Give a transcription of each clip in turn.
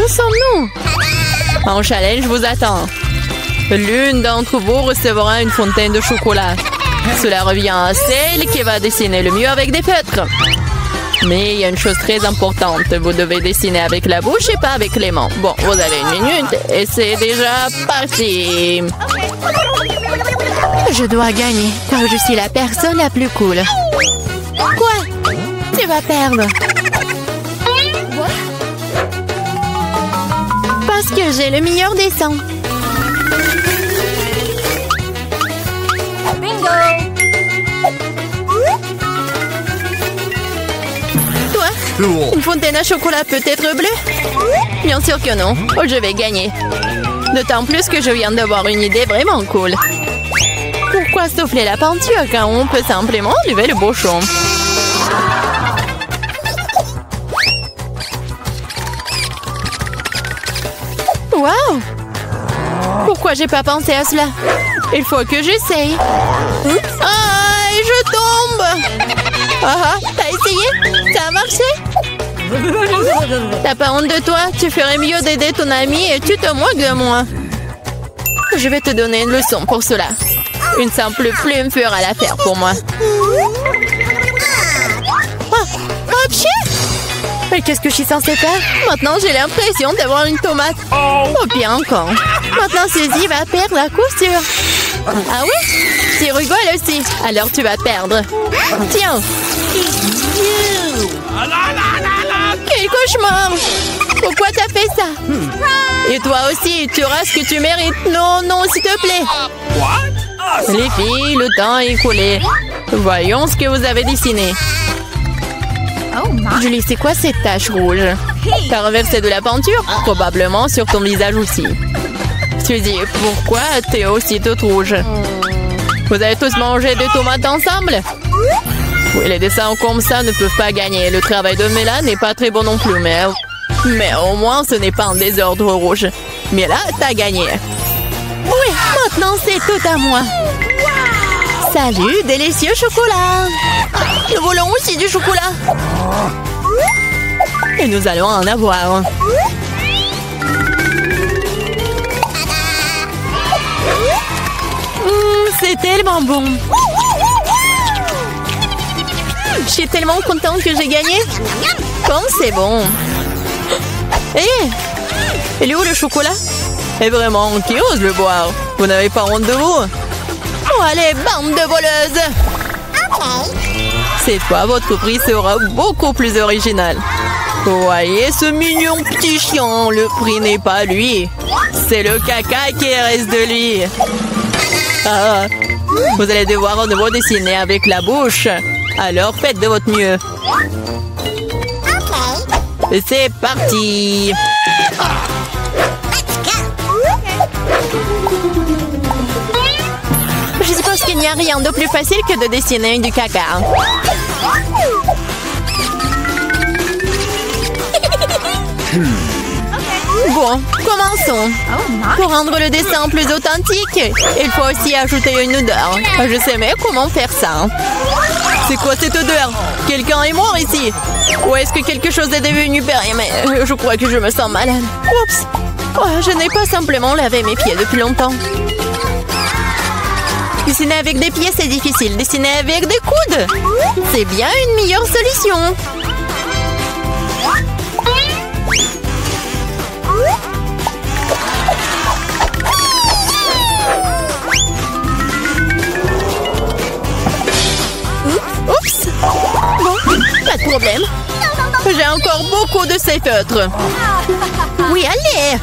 Où sommes-nous? En challenge vous attend. L'une d'entre vous recevra une fontaine de chocolat. Cela revient à celle qui va dessiner le mieux avec des feutres. Mais il y a une chose très importante. Vous devez dessiner avec la bouche et pas avec les mains. Bon, vous avez 1 minute et c'est déjà parti. Je dois gagner car je suis la personne la plus cool. Quoi? Tu vas perdre. Parce que j'ai le meilleur dessin. Une fontaine à chocolat peut être bleue? Bien sûr que non. Oh, je vais gagner. D'autant plus que je viens d'avoir une idée vraiment cool. Pourquoi souffler la peinture quand on peut simplement lever le bouchon? Wow! Pourquoi j'ai pas pensé à cela? Il faut que j'essaye. Ah, je tombe! Ah, t'as essayé? Ça a marché? T'as pas honte de toi? Tu ferais mieux d'aider ton ami et tu te moques de moi. Je vais te donner une leçon pour cela. Une simple plume fera l'affaire pour moi. Mais qu'est-ce que je suis censée faire? Maintenant, j'ai l'impression d'avoir une tomate. Oh, bien encore. Maintenant, Suzy va perdre la couture. Ah oui? Tu rigoles aussi. Alors, tu vas perdre. Tiens. Quel cauchemar! Pourquoi t'as fait ça? Et toi aussi, tu auras ce que tu mérites. Non, non, s'il te plaît. Les filles, le temps est écoulé. Voyons ce que vous avez dessiné. Julie, c'est quoi cette tache rouge? T'as renversé de la peinture? Probablement sur ton visage aussi. Suzy, pourquoi t'es aussi toute rouge? Vous avez tous mangé des tomates ensemble? Oui, les dessins comme ça ne peuvent pas gagner. Le travail de Mela n'est pas très bon non plus, mais au moins ce n'est pas un désordre rouge. Mais là, t'as gagné. Oui, maintenant c'est tout à moi. Salut, délicieux chocolat. Nous voulons aussi du chocolat. Et nous allons en avoir. C'est tellement bon. Je suis tellement contente que j'ai gagné. Comme c'est bon. Hé, il est où le chocolat? Et vraiment, qui ose le boire? Vous n'avez pas honte de vous? Oh, allez, bande de voleuses! Cette fois, votre prix sera beaucoup plus original. Voyez ce mignon petit chien, le prix n'est pas lui. C'est le caca qui reste de lui. Ah, vous allez devoir à nouveau dessiner avec la bouche. Alors faites de votre mieux. C'est parti. Je suppose qu'il n'y a rien de plus facile que de dessiner du caca. Bon, commençons. Pour rendre le dessin plus authentique, il faut aussi ajouter une odeur. Je sais mais comment faire ça. C'est quoi cette odeur? Quelqu'un est mort ici? Ou est-ce que quelque chose est devenu périmé? Je crois que je me sens malade. Oups! Oh, je n'ai pas simplement lavé mes pieds depuis longtemps. Dessiner avec des pieds, c'est difficile. Dessiner avec des coudes, c'est bien une meilleure solution. Oups! Bon, pas de problème. J'ai encore beaucoup de ces feutres. Oui, allez!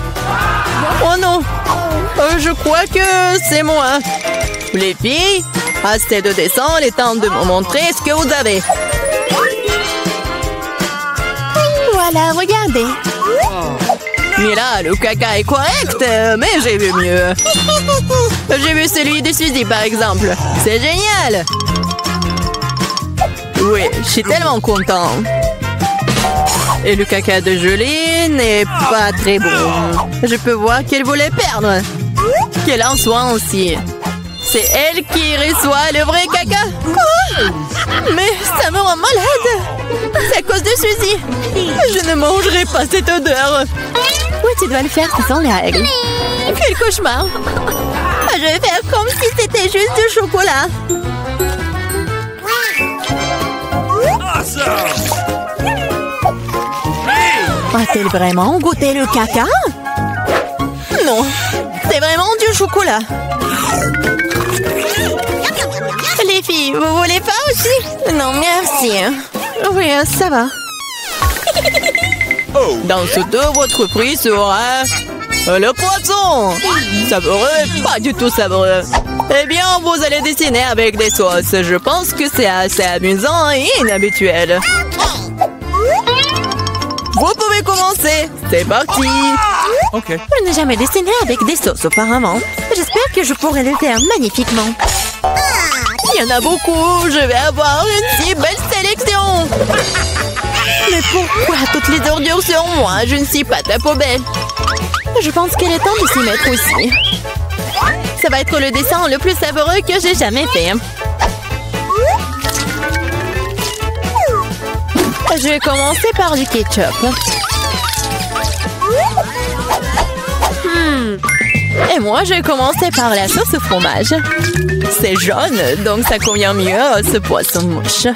Oh non! Je crois que c'est moi. Les filles, assez de dessin, il est temps de me montrer ce que vous avez. Voilà, regardez. Mais là, le caca est correct, mais j'ai vu mieux. J'ai vu celui de Suzy, par exemple. C'est génial! Oui, je suis tellement content. Et le caca de Julie n'est pas très bon. Je peux voir qu'elle voulait perdre. Qu'elle en soit ainsi. C'est elle qui reçoit le vrai caca. Quoi? Mais ça me rend malade. C'est à cause de Suzy. Je ne mangerai pas cette odeur. tu dois le faire, ce sont les règles. Quel cauchemar! Je vais faire comme si c'était juste du chocolat. A-t-elle vraiment goûté le caca? Non, c'est vraiment du chocolat. Les filles, vous voulez pas aussi? Non, merci. Oui, ça va. Dans ce dos, votre prix sera... le poisson! Savoureux, pas du tout savoureux. Eh bien, vous allez dessiner avec des sauces. Je pense que c'est assez amusant et inhabituel. Vous pouvez commencer. C'est parti. Ok. Je n'ai jamais dessiné avec des sauces auparavant. J'espère que je pourrai le faire magnifiquement. Il y en a beaucoup. Je vais avoir une si belle sélection. Mais pourquoi toutes les ordures sur moi? Je ne suis pas ta poubelle. Je pense qu'il est temps de s'y mettre aussi. Ça va être le dessin le plus savoureux que j'ai jamais fait. Je vais commencer par du ketchup. Et moi, je vais commencer par la sauce au fromage. C'est jaune, donc ça convient mieux à ce poisson mouche.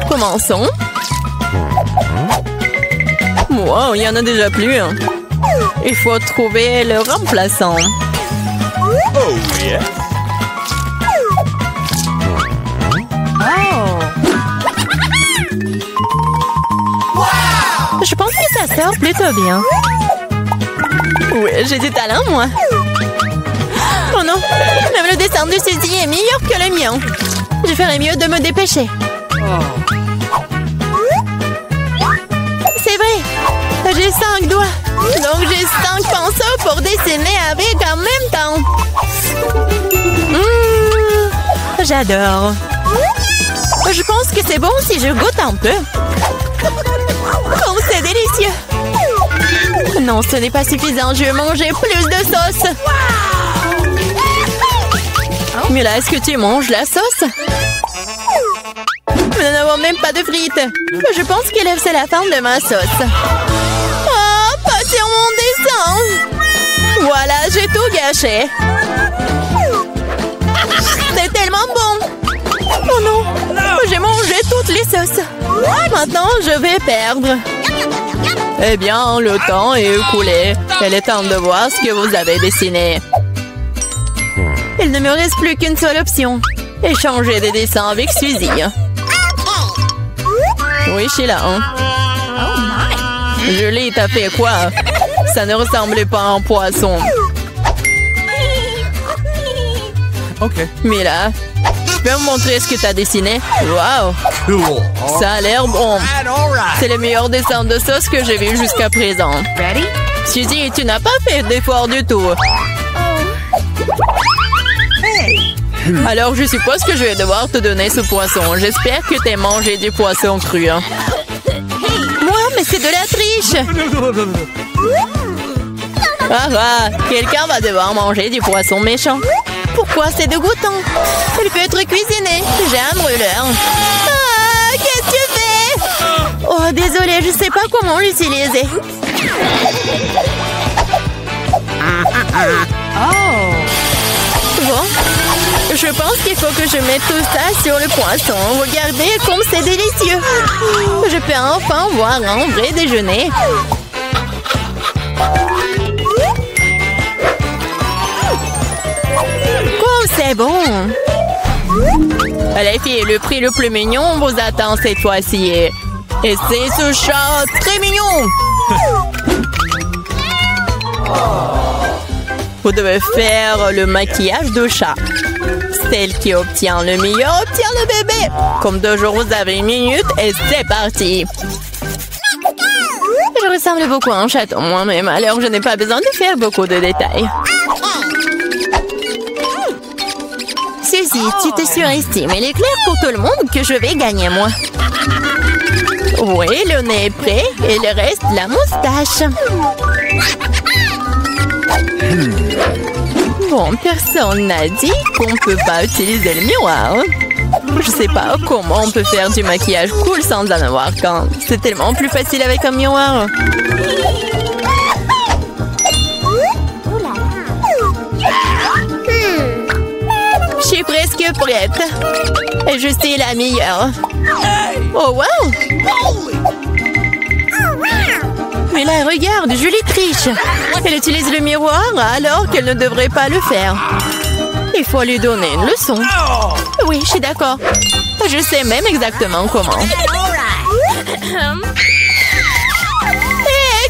Commençons. Wow, il y en a déjà plus. Il faut trouver le remplaçant. Oh, yeah. Je pense que ça sort plutôt bien. Oui, j'ai du talent, moi. Oh non, même le dessin de Suzy est meilleur que le mien. Je ferais mieux de me dépêcher. C'est vrai, j'ai 5 doigts. Donc j'ai 5 pinceaux pour dessiner avec en même temps. J'adore. Je pense que c'est bon si je goûte un peu. Oh, c'est délicieux! Non, ce n'est pas suffisant. Je vais manger plus de sauce. Mais là, est-ce que tu manges la sauce? Nous n'avons même pas de frites. Je pense que c'est la fin de ma sauce. Oh, pas sur mon dessin! Voilà, j'ai tout gâché. C'est tellement bon! Oh non! J'ai mangé toutes les sauces. Maintenant, je vais perdre. Eh bien, le temps est écoulé. Il est temps de voir ce que vous avez dessiné. Il ne me reste plus qu'une seule option. Échanger des dessins avec Suzy. Oui, Sheila. Julie, t'as fait quoi? Ça ne ressemblait pas à un poisson. Ok. Mila, tu peux me montrer ce que tu as dessiné? Wow! Cool. Ça a l'air bon. C'est le meilleur dessin de sauce que j'ai vu jusqu'à présent. Ready? Suzy, tu n'as pas fait d'effort du tout. Alors, je suppose que je vais devoir te donner ce poisson. J'espère que tu as mangé du poisson cru. Moi, mais c'est de la triche! Ah, quelqu'un va devoir manger du poisson méchant. Pourquoi c'est dégoûtant? Il peut être cuisiné. J'ai un brûleur. Ah, qu'est-ce que tu fais? Oh, désolée, je sais pas comment l'utiliser. Bon, je pense qu'il faut que je mette tout ça sur le poisson. Regardez comme c'est délicieux. Je peux enfin voir un vrai déjeuner. C'est bon. Les filles, le prix le plus mignon vous attend cette fois-ci. Et c'est ce chat très mignon. Vous devez faire le maquillage de chat. Celle qui obtient le meilleur obtient le bébé. Comme toujours, vous avez 1 minute et c'est parti. Je ressemble beaucoup à un chaton moi-même, alors je n'ai pas besoin de faire beaucoup de détails. Suzy, tu te surestimes. Il est clair pour tout le monde que je vais gagner, moi. Oui, le nez est prêt et le reste, la moustache. Bon, personne n'a dit qu'on ne peut pas utiliser le miroir. Je sais pas comment on peut faire du maquillage cool sans en avoir qu'un. C'est tellement plus facile avec un miroir. Je suis presque prête. Et je suis la meilleure. Oh wow! Mais là, regarde, Julie triche. Elle utilise le miroir alors qu'elle ne devrait pas le faire. Il faut lui donner une leçon. Oui, je suis d'accord. Je sais même exactement comment. Hé,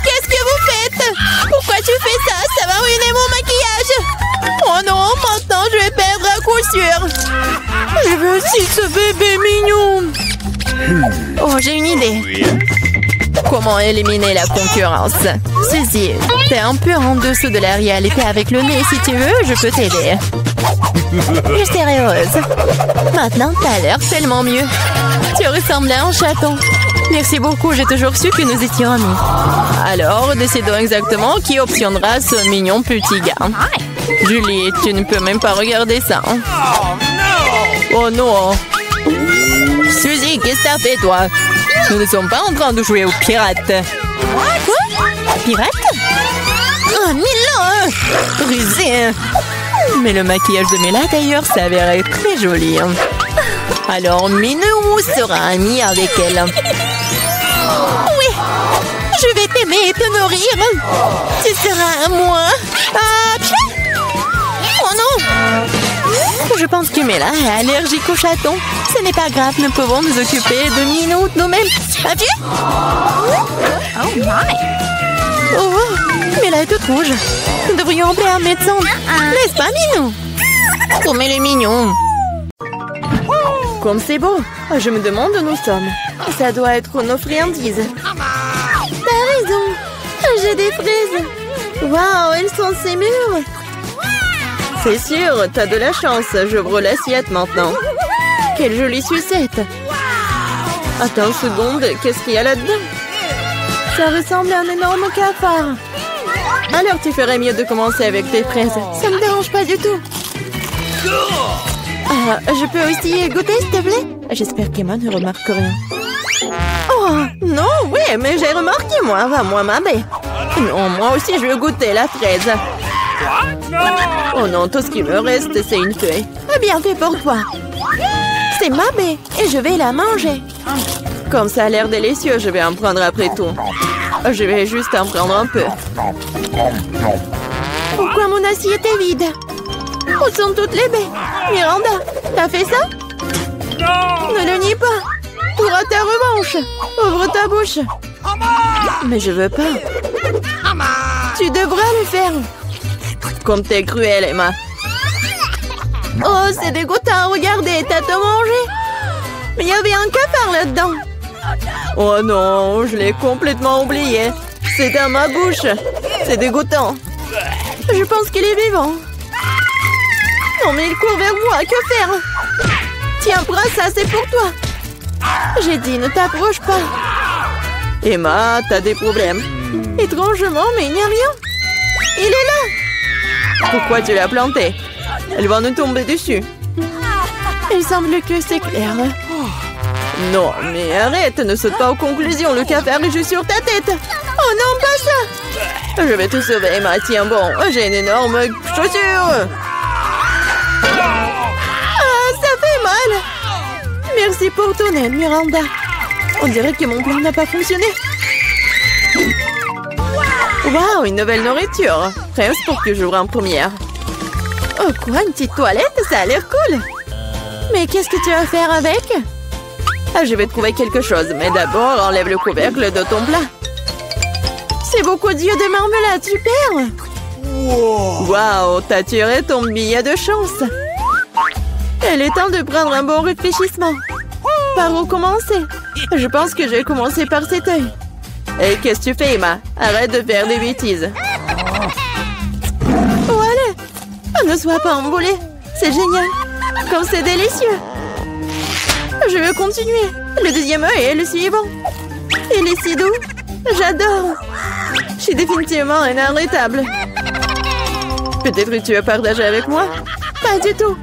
qu'est-ce que vous faites? Pourquoi tu fais ça? Ça va ruiner mon maquillage. Oh non, maintenant je vais perdre à coup sûr. Je veux aussi ce bébé mignon. Oh, j'ai une idée. Comment éliminer la concurrence? Ceci, t'es un peu en dessous de la réalité avec le nez. Si tu veux, je peux t'aider. Je serai heureuse. Maintenant, t'as l'air tellement mieux. Tu ressembles à un chaton. Merci beaucoup, j'ai toujours su que nous étions amis. Alors, décidons exactement qui obtiendra ce mignon petit gars. Julie, tu ne peux même pas regarder ça. Oh non. Suzy, qu'est-ce que t'as fait, toi? Nous ne sommes pas en train de jouer aux pirates. Quoi? Pirates? Oh, Milan! Rusé! Mais le maquillage de Mela, d'ailleurs, s'avérait très joli. Alors, Minou sera ami avec elle. Oui! Je vais t'aimer et te nourrir. Tu seras à moi. Ah, oh non! Je pense que Mela est allergique aux chatons. Ce n'est pas grave, nous pouvons nous occuper de Minou nous-mêmes. As-tu? Oh my! Oh, Mela est toute rouge. Nous devrions appeler un médecin. N'est-ce pas, Minou? Oh, mais le mignon. Comme c'est beau. Je me demande où nous sommes. Ça doit être nos friandises. T'as raison. J'ai des fraises. Waouh, elles sont si mûres. C'est sûr, t'as de la chance. J'ouvre l'assiette maintenant. Quelle jolie sucette. Attends une seconde, qu'est-ce qu'il y a là-dedans? Ça ressemble à un énorme cafard. Alors tu ferais mieux de commencer avec tes fraises. Ça me dérange pas du tout. Je peux aussi goûter, s'il te plaît? J'espère qu'Emma ne remarque rien. Oh, non, oui, mais j'ai remarqué, moi. Moi, ma baie. Non, moi aussi, je veux goûter la fraise. Oh non, tout ce qui me reste, c'est une feuille. Bien fait pour toi. C'est ma baie et je vais la manger. Comme ça a l'air délicieux, je vais en prendre après tout. Je vais juste en prendre un peu. Pourquoi mon assiette est vide? Où sont toutes les baies? Miranda, t'as fait ça? Ne le nie pas. Tu auras ta revanche. Ouvre ta bouche. Mais je veux pas. Tu devras le faire. Comme t'es cruelle, Emma. Oh, c'est dégoûtant. Regardez, t'as tout mangé. Mais il y avait un cafard là-dedans. Oh non, je l'ai complètement oublié. C'est dans ma bouche. C'est dégoûtant. Je pense qu'il est vivant. Non, mais il court vers moi. Que faire? Tiens, prends ça, c'est pour toi. J'ai dit, ne t'approche pas. Emma, t'as des problèmes. Étrangement, mais il n'y a rien. Il est là. Pourquoi tu l'as planté? Elle va nous tomber dessus. Il semble que c'est clair. Non, mais arrête, ne saute pas aux conclusions. Le cafard est juste sur ta tête. Oh non, pas ça. Je vais te sauver, Emma. Tiens, bon, j'ai une énorme chaussure. Ah, ça fait mal. Merci pour ton aide, Miranda. On dirait que mon plan n'a pas fonctionné. Waouh, une nouvelle nourriture. Presque pour que j'ouvre en première. Oh quoi, une petite toilette? Ça a l'air cool. Mais qu'est-ce que tu vas faire avec? Je vais trouver quelque chose, mais d'abord, enlève le couvercle de ton plat. C'est beaucoup d'yeux de marmelade, super. Waouh, t'as tiré ton billet de chance. Il est temps de prendre un bon réfléchissement. Par où commencer? Je pense que je vais commencer par cet œil. Et qu'est-ce que tu fais, Emma? Arrête de faire des bêtises. Voilà. Ne sois pas emballée. C'est génial. Comme c'est délicieux. Je veux continuer. Le deuxième œil est le suivant. Il est si doux. J'adore. Je suis définitivement inarrêtable. Peut-être que tu veux partager avec moi? Pas du tout.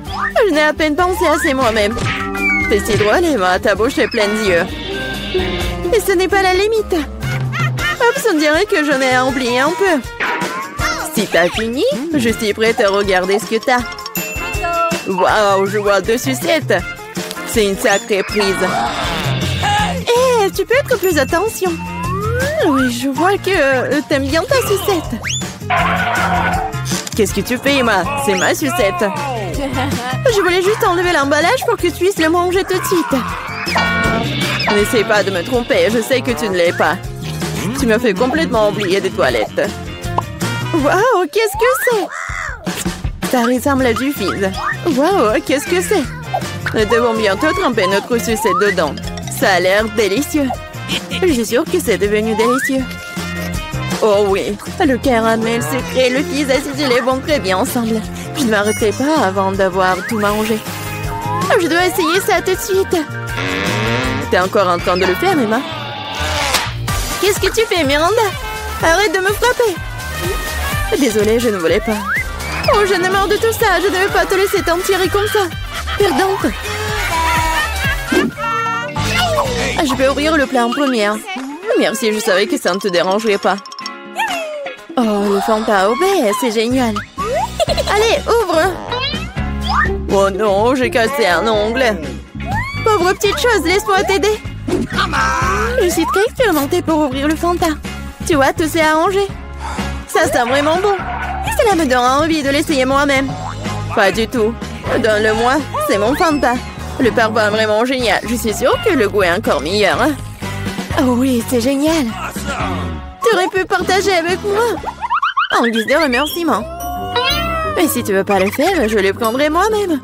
Je n'ai à peine pensé à c'est moi-même. C'est si drôle, Emma, ta bouche est pleine d'yeux. Et ce n'est pas la limite. Oups, on dirait que j'en ai oublié un peu. Si t'as fini, je suis prête à regarder ce que t'as. Waouh, je vois 2 sucettes. C'est une sacrée prise. Hé, tu peux être plus attention. Oui, je vois que t'aimes bien ta sucette. Qu'est-ce que tu fais, Emma? C'est ma sucette. Je voulais juste enlever l'emballage pour que tu puisses le manger tout de suite. N'essaie pas de me tromper, je sais que tu ne l'es pas. Tu m'as fait complètement oublier des toilettes. Waouh, qu'est-ce que c'est? Ça ressemble à du fizz. Waouh, qu'est-ce que c'est? Nous devons bientôt tremper notre sucette dedans. Ça a l'air délicieux. Je suis sûre que c'est devenu délicieux. Oh oui, le caramel sucré et le fizz acidulé vont très bien ensemble. Je ne m'arrêterai pas avant d'avoir tout mangé. Je dois essayer ça tout de suite. T'es encore en train de le faire, Emma? Qu'est-ce que tu fais, Miranda? Arrête de me frapper. Désolée, je ne voulais pas. Oh, j'en ai marre de tout ça. Je ne veux pas te laisser t'en tirer comme ça. Perdante. Je vais ouvrir le plat en première. Merci, je savais que ça ne te dérangerait pas. Oh, le Fanta au baie, c'est génial. Allez, ouvre. Oh non, j'ai cassé un ongle. Pauvre petite chose, laisse-moi t'aider. Je suis très expérimentée pour ouvrir le Fanta. Tu vois, tout s'est arrangé. Ça sent vraiment bon. Cela me donne envie de l'essayer moi-même. Pas du tout. Donne-le-moi, c'est mon Fanta. Le parfum est vraiment génial. Je suis sûre que le goût est encore meilleur. Hein? Oh oui, c'est génial. Tu aurais pu partager avec moi. En guise de remerciement. Mais si tu veux pas le faire, je le prendrai moi-même.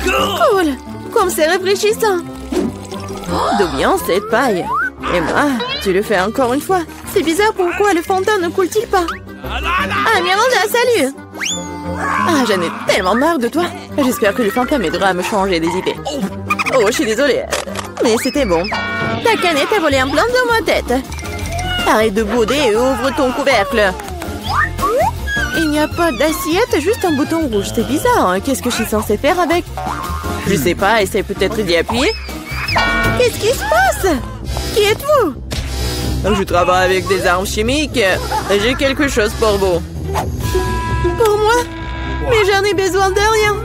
Cool. Comme c'est rafraîchissant. D'où vient cette paille? Emma, tu le fais encore une fois. C'est bizarre, pourquoi le Fanta ne coule-t-il pas? Ah, Miranda, salut! Ah, j'en ai tellement marre de toi. J'espère que le Fanta m'aidera à me changer des idées. Oh, je suis désolée. Mais c'était bon. Ta canette a volé un plan dans ma tête. Arrête de bouder et ouvre ton couvercle. Il n'y a pas d'assiette, juste un bouton rouge. C'est bizarre, hein? Qu'est-ce que je suis censée faire avec? Je sais pas, essaie peut-être d'y appuyer. Qu'est-ce qui se passe? Qui êtes-vous? Je travaille avec des armes chimiques. J'ai quelque chose pour vous. Pour moi? Mais j'en ai besoin de rien.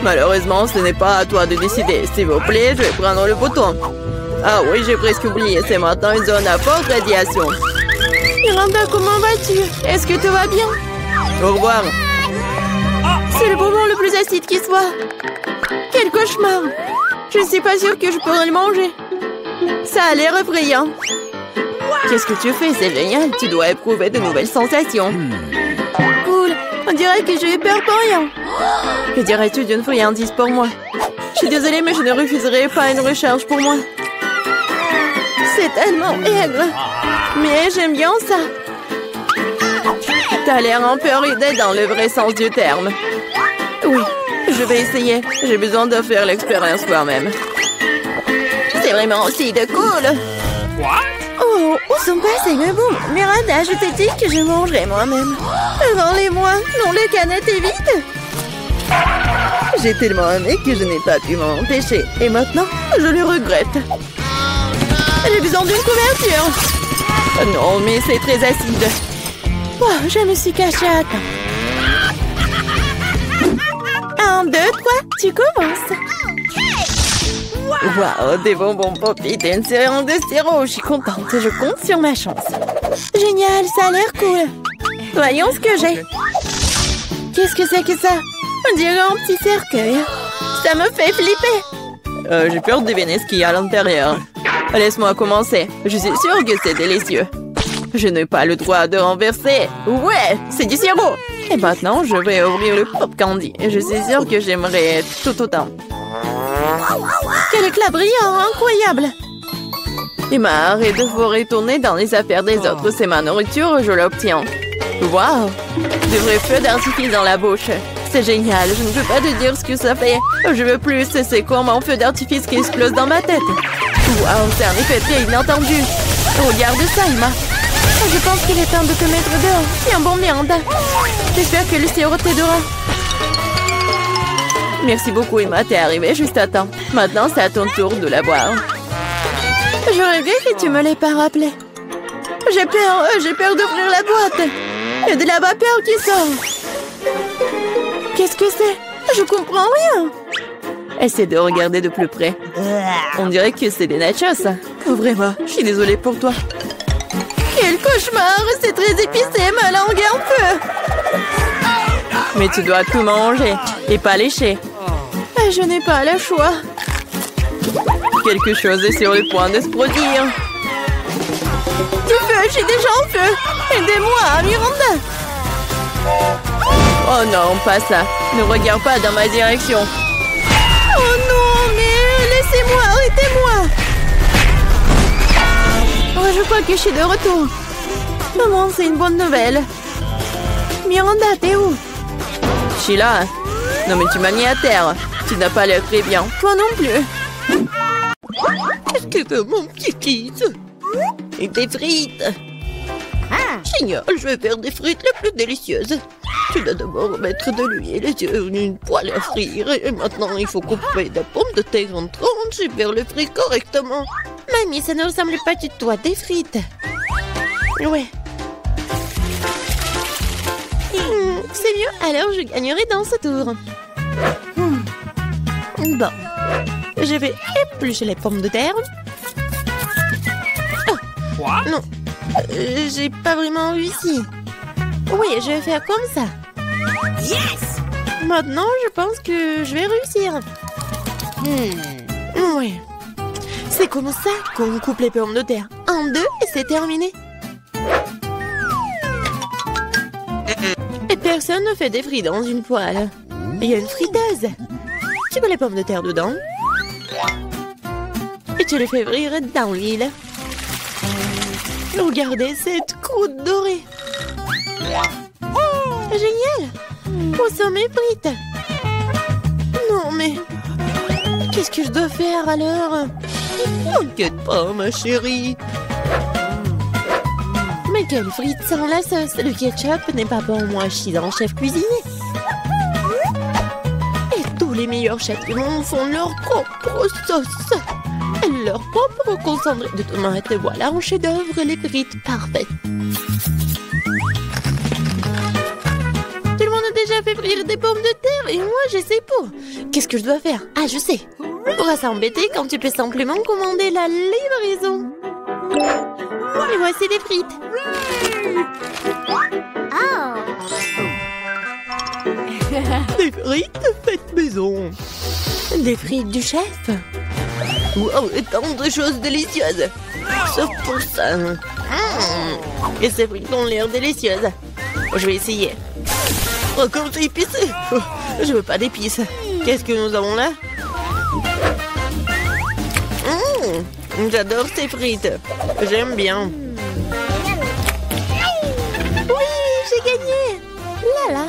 Malheureusement, ce n'est pas à toi de décider. S'il vous plaît, je vais prendre le bouton. Ah oui, j'ai presque oublié. C'est maintenant une zone à forte radiation. Miranda, comment vas-tu? Est-ce que tout va bien? Au revoir. C'est le bonbon le plus acide qui soit. Quel cauchemar. Je ne suis pas sûre que je pourrais le manger. Ça a l'air effrayant. Qu'est-ce que tu fais? C'est génial. Tu dois éprouver de nouvelles sensations. Cool. On dirait que j'ai eu peur pour rien. Que dirais-tu d'une friandise pour moi? Je suis désolée, mais je ne refuserai pas une recharge pour moi. C'est tellement aigre. Mais j'aime bien ça. T'as l'air un peu ridée dans le vrai sens du terme. Oui, je vais essayer. J'ai besoin de faire l'expérience moi-même. C'est vraiment aussi de cool. Oh, où sont passés mes bons? Miranda, je t'ai dit que je mangerais moi-même. Rends-les-moi. Non, le canette est vide. J'ai tellement aimé que je n'ai pas pu m'en empêcher. Et maintenant, je le regrette. J'ai besoin d'une couverture. Non, mais c'est très acide. Oh, je me suis cachée à temps. 1, 2, 3, tu commences. Waouh, des bonbons Pop-It et une série de sirop. Je suis contente, je compte sur ma chance. Génial, ça a l'air cool. Voyons ce que j'ai. Qu'est-ce que c'est que ça? On dirait un petit cercueil. Ça me fait flipper. J'ai peur de deviner ce qu'il y a à l'intérieur. Laisse-moi commencer. Je suis sûre que c'est délicieux. Je n'ai pas le droit de renverser. Ouais, c'est du sirop. Et maintenant, je vais ouvrir le Pop Candy. Je suis sûre que j'aimerais tout autant. Quel éclat brillant, incroyable. Emma, arrête de vous retourner dans les affaires des autres. C'est ma nourriture, je l'obtiens. Waouh, de vrais feux d'artifice dans la bouche. C'est génial, je ne peux pas te dire ce que ça fait. Je veux plus, c'est comme un feu d'artifice qui explose dans ma tête. Waouh, c'est un effet très inattendu. Regarde ça, Emma. Je pense qu'il est temps de te mettre dehors. Tiens bon, Miranda. J'espère que le sirop t'aidera. Merci beaucoup, Emma, t'es arrivée juste à temps. Maintenant, c'est à ton tour de la boire. Je regrette que tu me l'aies pas rappelé. J'ai peur d'ouvrir la boîte. Il y a de la vapeur qui sort. Qu'est-ce que c'est? Je comprends rien. Essaie de regarder de plus près. On dirait que c'est des nachos. Ouvrez-moi, je suis désolée pour toi. Quel cauchemar! C'est très épicé, ma langue est en feu. Mais tu dois tout manger et pas lécher. Je n'ai pas le choix. Quelque chose est sur le point de se produire. Du feu, je suis déjà en feu. Aidez-moi, Miranda. Oh non, pas ça. Ne regarde pas dans ma direction. Oh non, mais laissez-moi, arrêtez-moi. Oh, je crois que je suis de retour. Maman, c'est une bonne nouvelle. Miranda, t'es où? Je suis là. Non, mais tu m'as mis à terre. Tu n'as pas l'air très bien. Toi non plus. Qu'est-ce que veut mon petit fils? Et des frites. Génial, je vais faire des frites les plus délicieuses. Tu dois d'abord mettre de l'huile sur une poêle à frire. Et maintenant, il faut couper des pommes de terre en tranches et faire le frit correctement. Mamie, ça ne ressemble pas du tout à des frites. Ouais. C'est mieux, alors je gagnerai dans ce tour. Bon. Je vais éplucher les pommes de terre. Oh. Quoi? Non. J'ai pas vraiment réussi. Oui, je vais faire comme ça. Yes! Maintenant, je pense que je vais réussir. Oui. C'est comme ça qu'on coupe les pommes de terre. En deux et c'est terminé. Et personne ne fait des frites dans une poêle. Il y a une friteuse. Tu mets les pommes de terre dedans. Et tu les fais frire dans l'huile. Regardez cette croûte dorée. Génial! Où sont mes frites? Non, mais... qu'est-ce que je dois faire alors? T'inquiète pas, ma chérie. Mais quelle frite sans la sauce? Le ketchup n'est pas pour moi, je suis un chef cuisinier. Et tous les meilleurs chefs du monde font leur propre sauce. Leur propre concentré de tomates. Voilà un chef-d'œuvre, les frites parfaites. Tout le monde a déjà fait frire des pommes de terre et moi je sais pas. Qu'est-ce que je dois faire? Ah, je sais. Pourra s'embêter quand tu peux simplement commander la livraison. Et voici des frites. Des frites faites maison. Des frites du chef. Wow, tant de choses délicieuses. Sauf pour ça. Et ces frites ont l'air délicieuses. Je vais essayer. Oh, comme c'est épicé. Oh, je veux pas d'épices. Qu'est-ce que nous avons là? J'adore ces frites. J'aime bien. Oui, j'ai gagné. Là, là.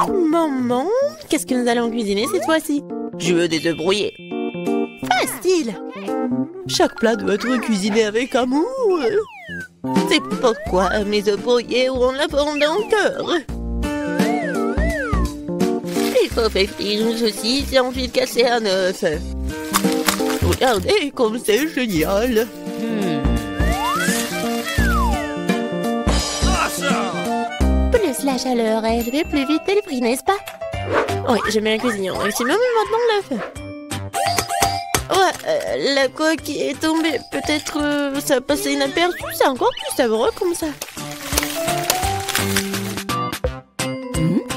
Maman, qu'est-ce que nous allons cuisiner cette fois-ci? Je veux des œufs brouillés. Facile. Chaque plat doit être cuisiné avec amour. C'est pourquoi mes œufs brouillés auront la forme d'un cœur. Il faut faire frire une saucisse et ensuite casser un œuf. Regardez comme c'est génial. Plus la chaleur élevée, plus vite elle brille, n'est-ce pas? Oui, j'aime bien cuisiner au maximum et maintenant l'œuf. Ouais, la coque est tombée. Peut-être ça a passé inaperçu. C'est encore plus savoureux comme ça.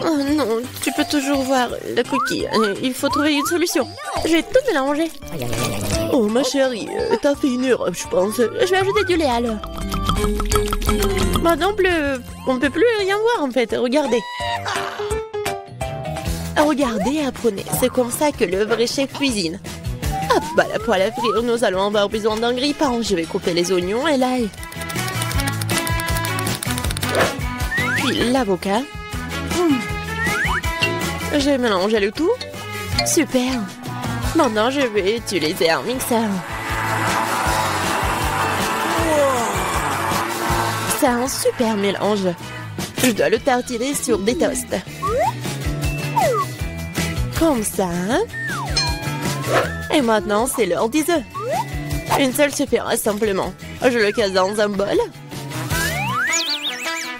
Oh non, tu peux toujours voir la coquille. Il faut trouver une solution. Je vais tout mélanger. Oh ma chérie, t'as fait une erreur, je pense. Je vais ajouter du lait alors. Maintenant, on ne peut plus rien voir en fait. Regardez. Regardez, apprenez. C'est comme ça que le vrai chef cuisine. Hop, bah la poêle à frire, nous allons avoir besoin d'un grille-pain. Je vais couper les oignons et l'ail. Puis l'avocat. J'ai mélangé le tout. Super. Maintenant, je vais utiliser un mixeur. C'est un super mélange. Je dois le tartiner sur des toasts. Comme ça, hein? Et maintenant, c'est l'heure des œufs. Une seule suffira simplement. Je le casse dans un bol.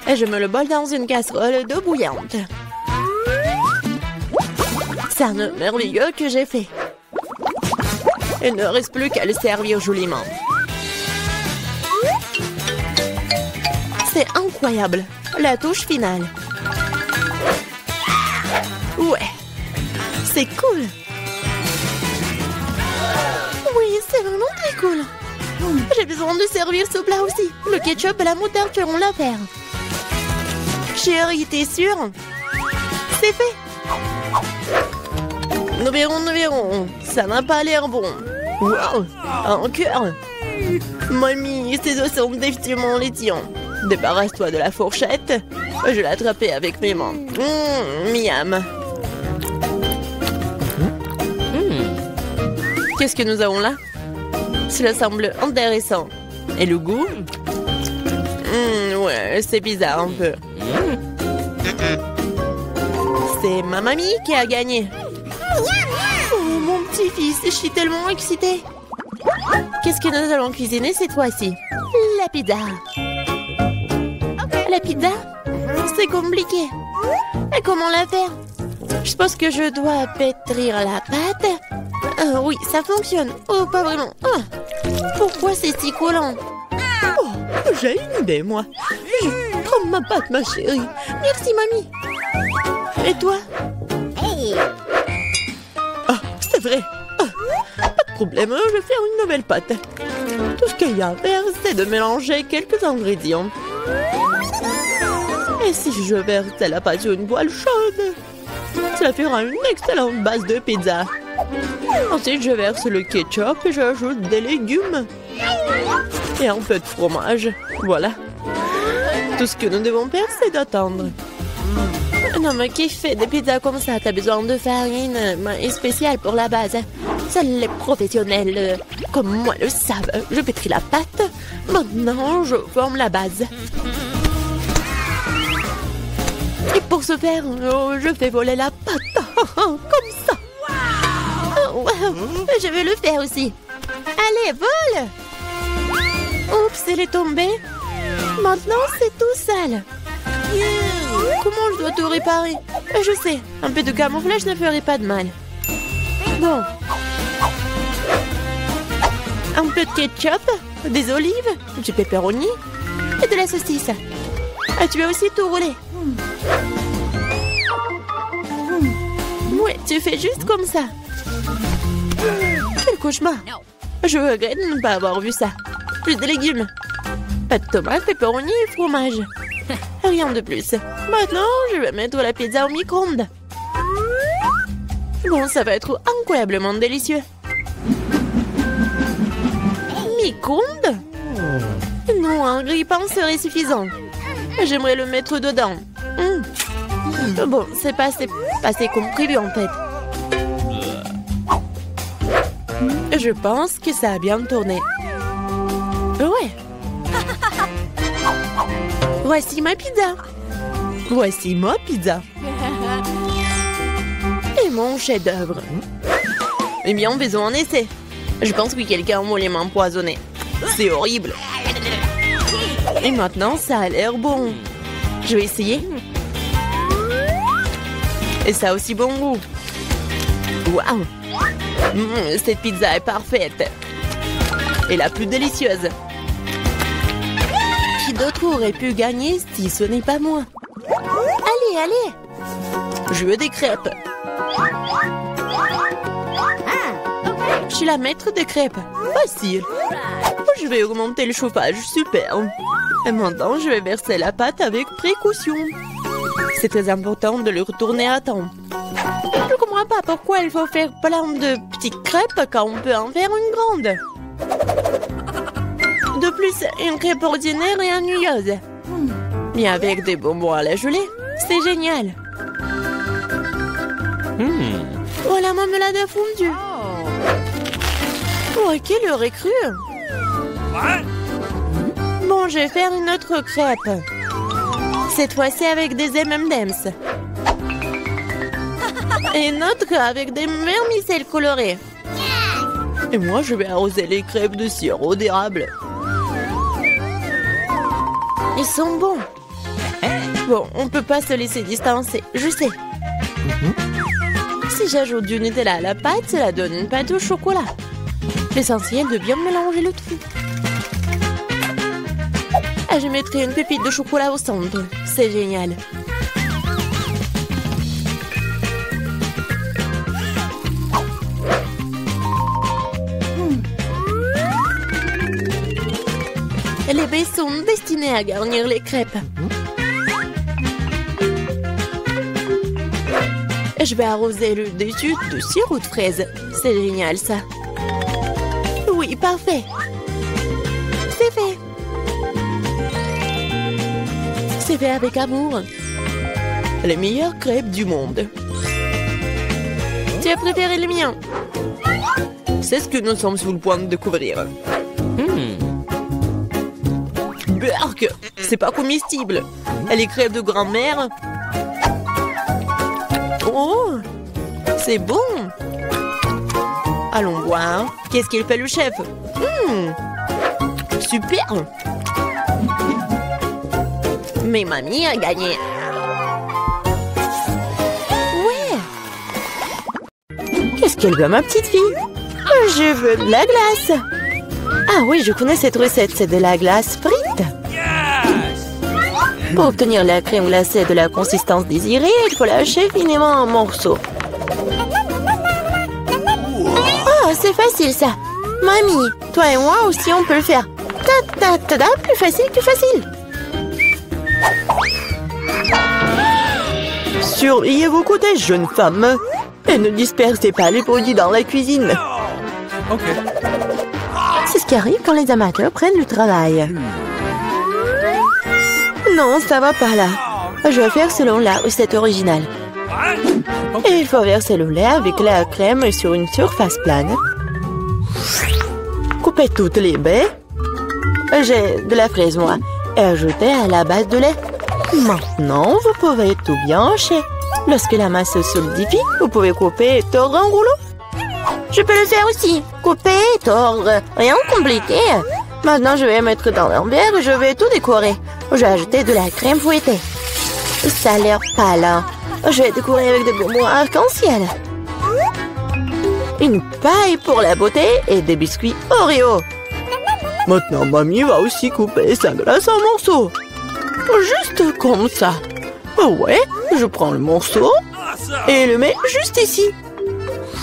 Et je mets le bol dans une casserole d'eau bouillante. C'est un œuf merveilleux que j'ai fait. Il ne reste plus qu'à le servir joliment. C'est incroyable. La touche finale. Ouais. C'est cool. Oui, c'est vraiment très cool. J'ai besoin de servir ce plat aussi. Le ketchup et la moutarde feront l'affaire. Chérie, t'es sûre? C'est fait. Nous verrons. Ça n'a pas l'air bon. Wow, un cœur. Mamie, ces os sont définitivement les tiens. Débarrasse-toi de la fourchette. Je vais l'attraper avec mes mains. Miam. Qu'est-ce que nous avons là? Cela semble intéressant. Et le goût? Ouais, c'est bizarre un peu. C'est ma mamie qui a gagné. Oh, mon petit-fils, je suis tellement excitée. Qu'est-ce que nous allons cuisiner cette fois-ci? La pizza. La pizza? C'est compliqué. Et comment la faire? Je suppose que je dois pétrir la pâte. Oui, ça fonctionne. Oh, pas vraiment. Oh, pourquoi c'est si collant? Oh, j'ai une idée, moi. Prends ma pâte, ma chérie. Merci, mamie. Et toi? Ah, c'est vrai. Ah, pas de problème, je vais faire une nouvelle pâte. Tout ce qu'il y a à faire, c'est de mélanger quelques ingrédients. Et si je verse la pâte sur une poêle chaude, cela fera une excellente base de pizza. Ensuite, je verse le ketchup et j'ajoute des légumes. Et un peu de fromage. Voilà. Tout ce que nous devons faire, c'est d'attendre. Non, mais qui fait des pizzas comme ça? T'as besoin de farine spéciale pour la base. Seuls les professionnels comme moi le savent. Je pétris la pâte. Maintenant, je forme la base. Et pour ce faire, je fais voler la pâte. Comme ça. Wow. Je vais le faire aussi. Allez, vole! Oups, elle est tombée. Maintenant, c'est tout sale. Comment je dois tout réparer? Je sais, un peu de camouflage ne ferait pas de mal. Bon. Un peu de ketchup, des olives, du pepperoni et de la saucisse. Et tu vas aussi tout rouler. Ouais, tu fais juste comme ça. Quel cauchemar. Je regrette de ne pas avoir vu ça. Plus de légumes. Pas de tomates, pepperoni et fromage. Rien de plus. Maintenant, je vais mettre la pizza au micro-ondes. Bon, ça va être incroyablement délicieux. Micro-ondes? Non, un grille-pain serait suffisant. J'aimerais le mettre dedans. Bon, c'est passé comme prévu en fait. Je pense que ça a bien tourné. Ouais. Voici ma pizza. Voici ma pizza. Et mon chef-d'œuvre. Eh bien, faisons un essai. Je pense que quelqu'un a les mains empoisonnées. C'est horrible. Et maintenant, ça a l'air bon. Je vais essayer. Et ça a aussi bon goût. Waouh! Cette pizza est parfaite. Et la plus délicieuse. Qui d'autre aurait pu gagner si ce n'est pas moi? Allez, allez! Je veux des crêpes. Je suis la maître des crêpes. Facile. Je vais augmenter le chauffage. Super. Et maintenant, je vais verser la pâte avec précaution. C'est très important de le retourner à temps. Je ne comprends pas pourquoi il faut faire plein de petites crêpes quand on peut en faire une grande. De plus, une crêpe ordinaire est ennuyeuse. Mais avec des bonbons à la gelée, c'est génial. Oh, la marmelade a fondu. Oh, qui l'aurait cru? Bon, je vais faire une autre crêpe. Cette fois-ci avec des M&M's. Et une autre avec des vermicelles colorées. Et moi, je vais arroser les crêpes de sirop d'érable. Ils sont bons. Bon, on peut pas se laisser distancer, je sais. Si j'ajoute du Nutella à la pâte, cela donne une pâte au chocolat. L'essentiel de bien mélanger le tout. Ah, je mettrai une pépite de chocolat au centre. C'est génial. Les baies sont destinées à garnir les crêpes. Je vais arroser le dessus de sirop de fraise. C'est génial, ça. Oui, parfait. C'est fait. C'est fait avec amour. Les meilleures crêpes du monde. Tu as préféré les miens? C'est ce que nous sommes sous le point de découvrir. Berk, c'est pas comestible. Les crêpes de grand-mère. Oh, c'est bon. Allons voir. Qu'est-ce qu'il fait le chef? Super. Mais mamie a gagné. Ouais. Qu'est-ce qu'elle veut, ma petite fille? Je veux de la glace. Ah oui, je connais cette recette. C'est de la glace frite. Pour obtenir la crème glacée de la consistance désirée, il faut la hacher finement en morceaux. Oh, c'est facile ça. Mamie, toi et moi aussi on peut le faire. Ta-ta-ta-ta, plus facile, plus facile. Surveillez vos côtés, jeunes femmes. Et ne dispersez pas les produits dans la cuisine. C'est ce qui arrive quand les amateurs prennent le travail. Non, ça va pas là. Je vais faire selon la recette originale. Et il faut verser le lait avec la crème sur une surface plane. Coupez toutes les baies. J'ai de la fraise, moi. Et ajoutez à la base de lait. Maintenant, vous pouvez tout bien hacher. Lorsque la masse se solidifie, vous pouvez couper et tordre en rouleau. Je peux le faire aussi. Couper et tordre. Rien de compliqué. Maintenant, je vais mettre dans un verre et je vais tout décorer. Je vais ajouter de la crème fouettée. Ça a l'air pâle, hein. Je vais décorer avec des bonbons arc-en-ciel. Une paille pour la beauté et des biscuits Oreo. Maintenant, mamie va aussi couper sa glace en morceaux. Juste comme ça. Ouais, je prends le morceau et le mets juste ici.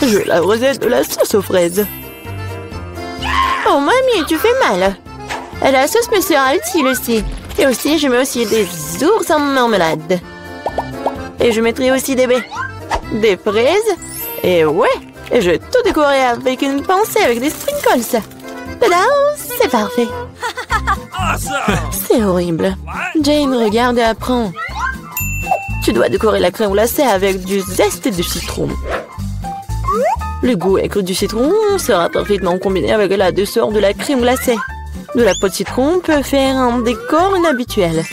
Je vais l'arroser de la sauce aux fraises. Oh, mamie, tu fais mal. La sauce me sera utile aussi. Et aussi, je mets aussi des ours en marmelade. Et je mettrai aussi des baies. Des fraises. Et ouais, et je vais tout décorer avec une pincée avec des sprinkles. Tada, c'est parfait. C'est horrible. Jane, regarde et apprends. Tu dois décorer la crème glacée avec du zeste de citron. Le goût aigre du citron sera parfaitement combiné avec la douceur de la crème glacée. De la peau de citron peut faire un décor inhabituel.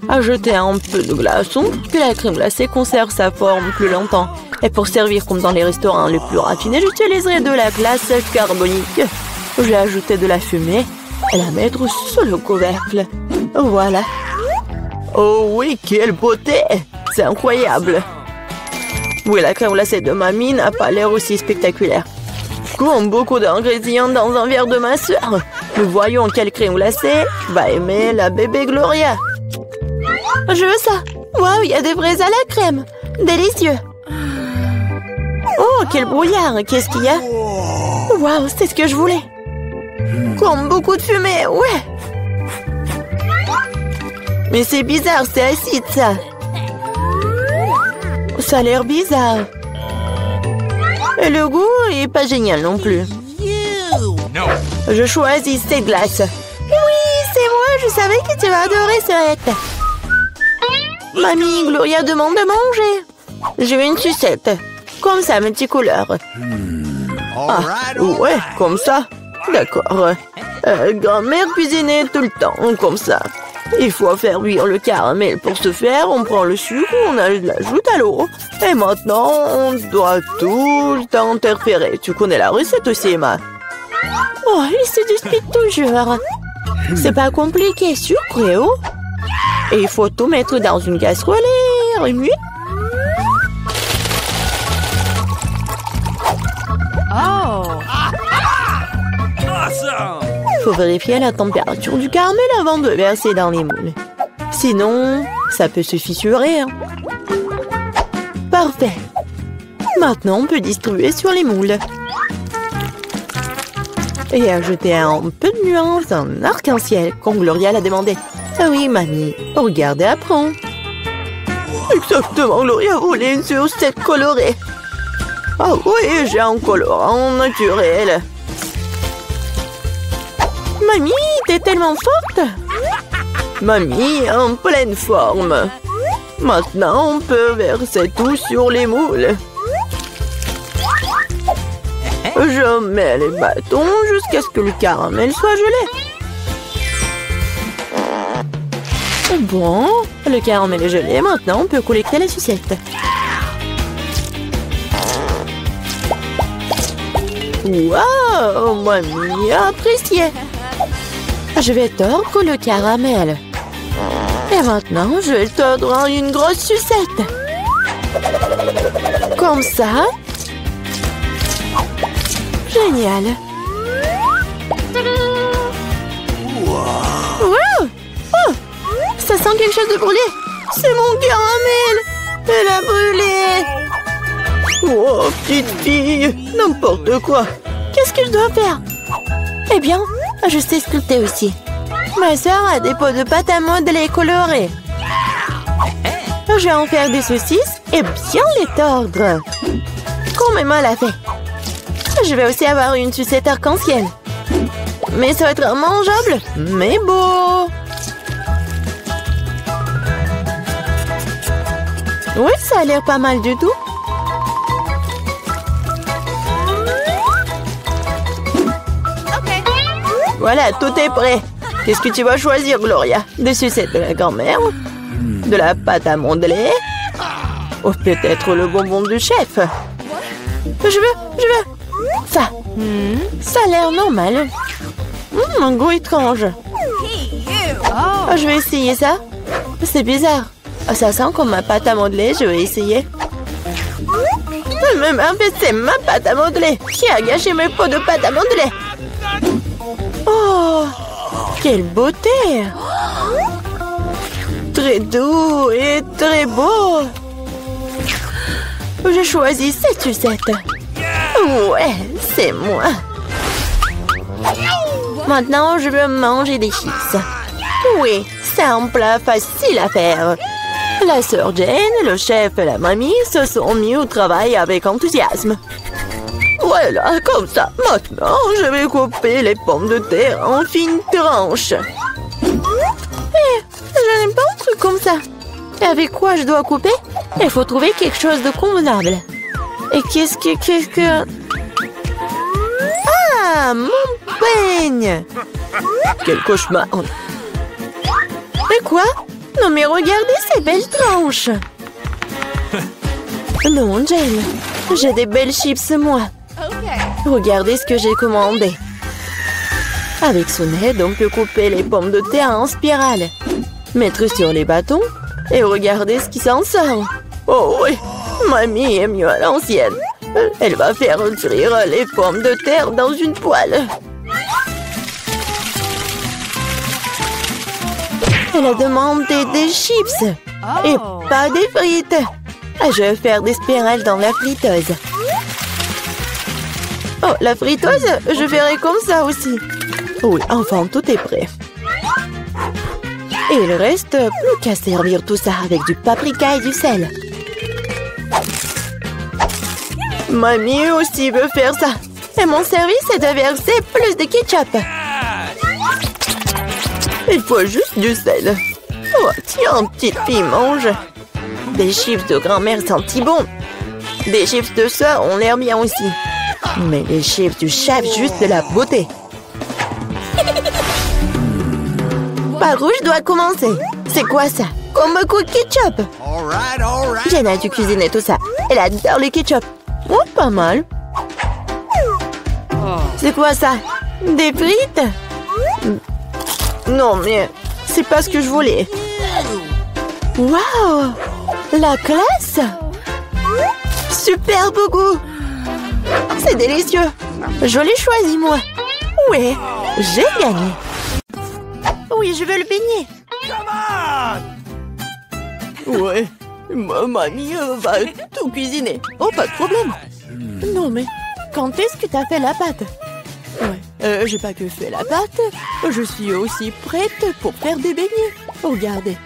Ajoutez un peu de glaçon, puis la crème glacée conserve sa forme plus longtemps. Et pour servir comme dans les restaurants les plus raffinés, j'utiliserai de la glace carbonique. Je vais ajouter de la fumée et la mettre sur le couvercle. Voilà. Oh oui, quelle beauté! C'est incroyable. Oui, la crème glacée de mamie n'a pas l'air aussi spectaculaire. Comme beaucoup d'ingrédients dans un verre de ma soeur. Nous voyons quelle crème glacée va aimer la bébé Gloria. Je veux ça. Waouh, il y a des fraises à la crème. Délicieux. Oh, quel brouillard. Qu'est-ce qu'il y a? Waouh, c'est ce que je voulais. Comme beaucoup de fumée, ouais. Mais c'est bizarre, c'est acide, ça. Ça a l'air bizarre. Et le goût est pas génial non plus. Je choisis cette glace. Oui, c'est moi, je savais que tu vas adorer ce recette. Mamie, Gloria demande de manger. Je veux une sucette. Comme ça, mes petites couleurs. Ah, ouais, comme ça. D'accord. Grand-mère cuisinait tout le temps, comme ça. Il faut faire cuire le caramel. Pour ce faire, on prend le sucre, on l'ajoute à l'eau. Et maintenant, on doit tout le temps interférer. Tu connais la recette aussi, Emma? Oh, il se dispute toujours. C'est pas compliqué, sucre et eau. Et il faut tout mettre dans une casserole et remuer. Il faut vérifier la température du caramel avant de verser dans les moules. Sinon, ça peut se fissurer. Parfait. Maintenant, on peut distribuer sur les moules. Et ajouter un peu de nuance en arc-en-ciel, comme Gloria l'a demandé. Ah oui, mamie, regardez, apprends. Exactement, Gloria voulait une sucette colorée. Ah oui, j'ai un colorant naturel. Mamie, t'es tellement forte. Mamie, en pleine forme. Maintenant, on peut verser tout sur les moules. Je mets les bâtons jusqu'à ce que le caramel soit gelé. Bon, le caramel est gelé. Maintenant, on peut collecter les sucettes. Waouh, mamie a apprécié. Je vais tordre le caramel. Et maintenant, je vais le tordre en une grosse sucette. Comme ça. Génial. Wow. Oh, ça sent quelque chose de brûlé. C'est mon caramel. Elle a brûlé. Oh, petite fille. N'importe quoi. Qu'est-ce que je dois faire? Eh bien, je sais sculpter aussi. Ma sœur a des pots de pâte à modeler colorés. Je vais en faire des saucisses et bien les tordre. Comme Emma l'a fait. Je vais aussi avoir une sucette arc-en-ciel. Mais ça va être mangeable, mais beau. Oui, ça a l'air pas mal du tout. Voilà, tout est prêt. Qu'est-ce que tu vas choisir, Gloria? Des sucettes de la grand-mère? De la pâte à modeler? Ou peut-être le bonbon du chef? Je veux. Ça. Ça a l'air normal. Un goût étrange. Oh, je vais essayer ça. C'est bizarre. Ça sent comme ma pâte à modeler. Je vais essayer. Mais en fait, c'est ma pâte à modeler. Qui a gâché mes pots de pâte à modeler? Oh, quelle beauté! Très doux et très beau. Je choisis cette sucette. Ouais, c'est moi. Maintenant, je veux manger des chips. Oui, c'est un plat facile à faire. La sœur Jane, le chef et la mamie se sont mis au travail avec enthousiasme. Voilà, comme ça. Maintenant, je vais couper les pommes de terre en fines tranches. Je n'aime pas un truc comme ça. Et avec quoi je dois couper? Il faut trouver quelque chose de convenable. Et qu'est-ce que... Ah, mon peigne! Quel cauchemar! Et quoi? Non mais regardez ces belles tranches! Non, Jane, j'ai des belles chips, moi. Regardez ce que j'ai commandé. Avec son aide, on peut couper les pommes de terre en spirale, mettre sur les bâtons et regardez ce qui s'en sort. Oh oui, mamie est mieux à l'ancienne. Elle va faire cuire les pommes de terre dans une poêle. Elle a demandé des chips et pas des frites. Je vais faire des spirales dans la friteuse. Oh, la friteuse, je ferai comme ça aussi. Oui, enfin, tout est prêt. Et il reste plus qu'à servir tout ça avec du paprika et du sel. Mamie aussi veut faire ça. Et mon service est de verser plus de ketchup. Il faut juste du sel. Oh, tiens, petite fille, mange. Des chips de grand-mère sentent si bon. Des chips de soeur ont l'air bien aussi. Mais les chips du chef, juste de la beauté. Par où je dois commencer? C'est quoi ça? Comme beaucoup de ketchup. All right. Jane a dû cuisiner tout ça. Elle adore le ketchup. Oh, pas mal. C'est quoi ça? Des frites? Non, mais c'est pas ce que je voulais. Waouh! La classe! Superbe goût! C'est délicieux! Je l'ai choisi, moi. Ouais, j'ai gagné. Oui, je veux le beignet. Ouais, ma mamie va tout cuisiner. Oh, pas de problème. Non, mais quand est-ce que t'as fait la pâte? Ouais, j'ai pas que fait la pâte. Je suis aussi prête pour faire des beignets. Regardez.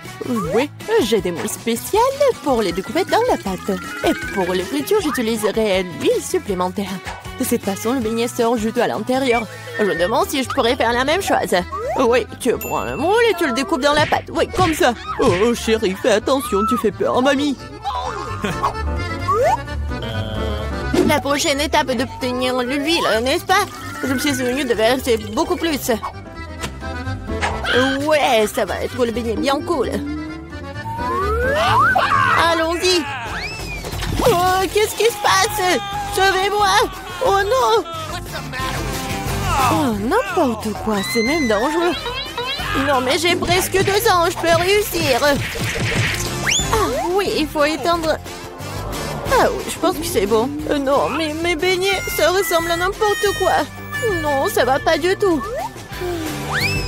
Oui, j'ai des mousses spéciales pour les découper dans la pâte. Et pour les fritures, j'utiliserai l'huile supplémentaire. De cette façon, le beignet sort juteux à l'intérieur. Je me demande si je pourrais faire la même chose. Oui, tu prends le moule et tu le découpes dans la pâte. Oui, comme ça. Oh, chérie, fais attention, tu fais peur à mamie. La prochaine étape est d'obtenir l'huile, n'est-ce pas? Je me suis souvenu de verser beaucoup plus. Ouais, ça va être le beignet bien cool. Allons-y. Oh, qu'est-ce qui se passe? Sauvez-moi. Oh non. Oh, n'importe quoi, c'est même dangereux. Non, mais j'ai presque 2 ans, je peux réussir. Ah oui, il faut éteindre... Ah oui, je pense que c'est bon. Non, mais mes beignets, ça ressemble à n'importe quoi. Non, ça va pas du tout.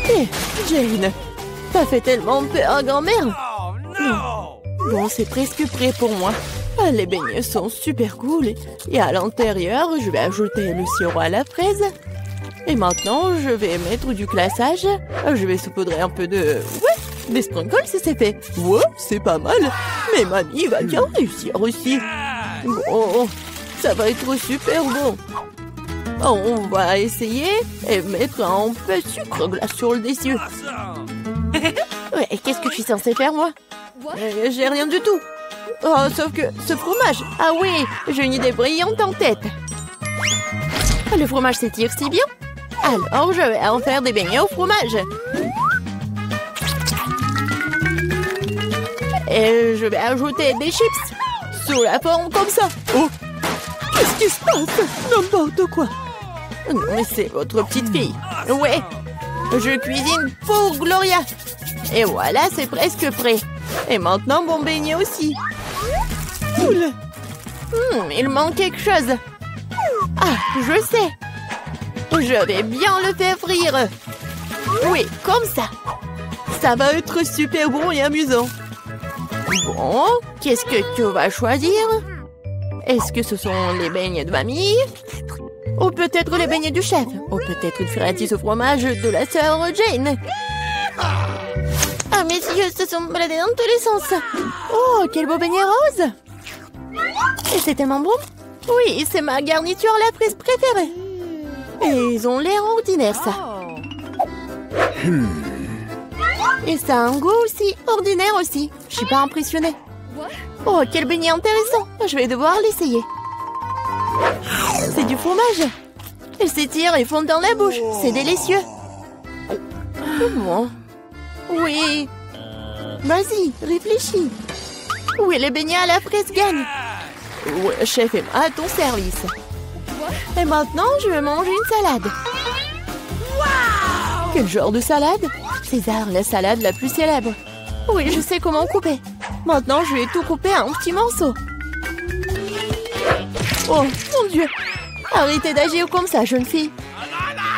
Hé, Jane, t'as fait tellement peur à grand-mère. Bon, c'est presque prêt pour moi. Ah, les beignets sont super cool. Et à l'intérieur, je vais ajouter le sirop à la fraise. Et maintenant, je vais mettre du glaçage. Je vais saupoudrer un peu de... Ouais, des sprinkles, c'est fait. Ouais, c'est pas mal. Mais mamie va bien réussir aussi. Bon, ça va être super bon. On va essayer et mettre un peu de sucre glace sur le dessus. Ouais, qu'est-ce que je suis censée faire, moi? J'ai rien du tout. Oh, sauf que ce fromage. Ah oui, j'ai une idée brillante en tête. Le fromage s'étire si bien. Alors, je vais en faire des beignets au fromage. Et je vais ajouter des chips sous la forme comme ça. Oh, qu'est-ce qui se passe? N'importe quoi. Non, mais c'est votre petite fille. Ouais, je cuisine pour Gloria. Et voilà, c'est presque prêt. Et maintenant, mon beignet aussi. Cool. Il manque quelque chose. Ah, je sais. Je vais bien le faire frire. Oui, comme ça. Ça va être super bon et amusant. Bon, qu'est-ce que tu vas choisir? Est-ce que ce sont les beignets de mamie? Ou peut-être les beignets du chef? Ou peut-être une friandise au fromage de la sœur Jane? Ah, mes yeux se sont baladés dans tous les sens. Oh, quel beau beignet rose! Et c'est tellement bon. Oui, c'est ma garniture à la fraise préférée. Et ils ont l'air ordinaires, ça. Et ça a un goût aussi ordinaire aussi. Je suis pas impressionnée. Oh, quel beignet intéressant. Je vais devoir l'essayer. C'est du fromage. Il s'étire et fond dans la bouche. C'est délicieux. Bon. Oui. Vas-y, réfléchis. Oui, le beignet à la fraise gagne. Ouais, chef, et à ton service. Et maintenant, je vais manger une salade. Wow! Quel genre de salade? César, la salade la plus célèbre. Oui, je sais comment couper. Maintenant, je vais tout couper en petits morceaux. Oh, mon Dieu! Arrêtez d'agir comme ça, jeune fille.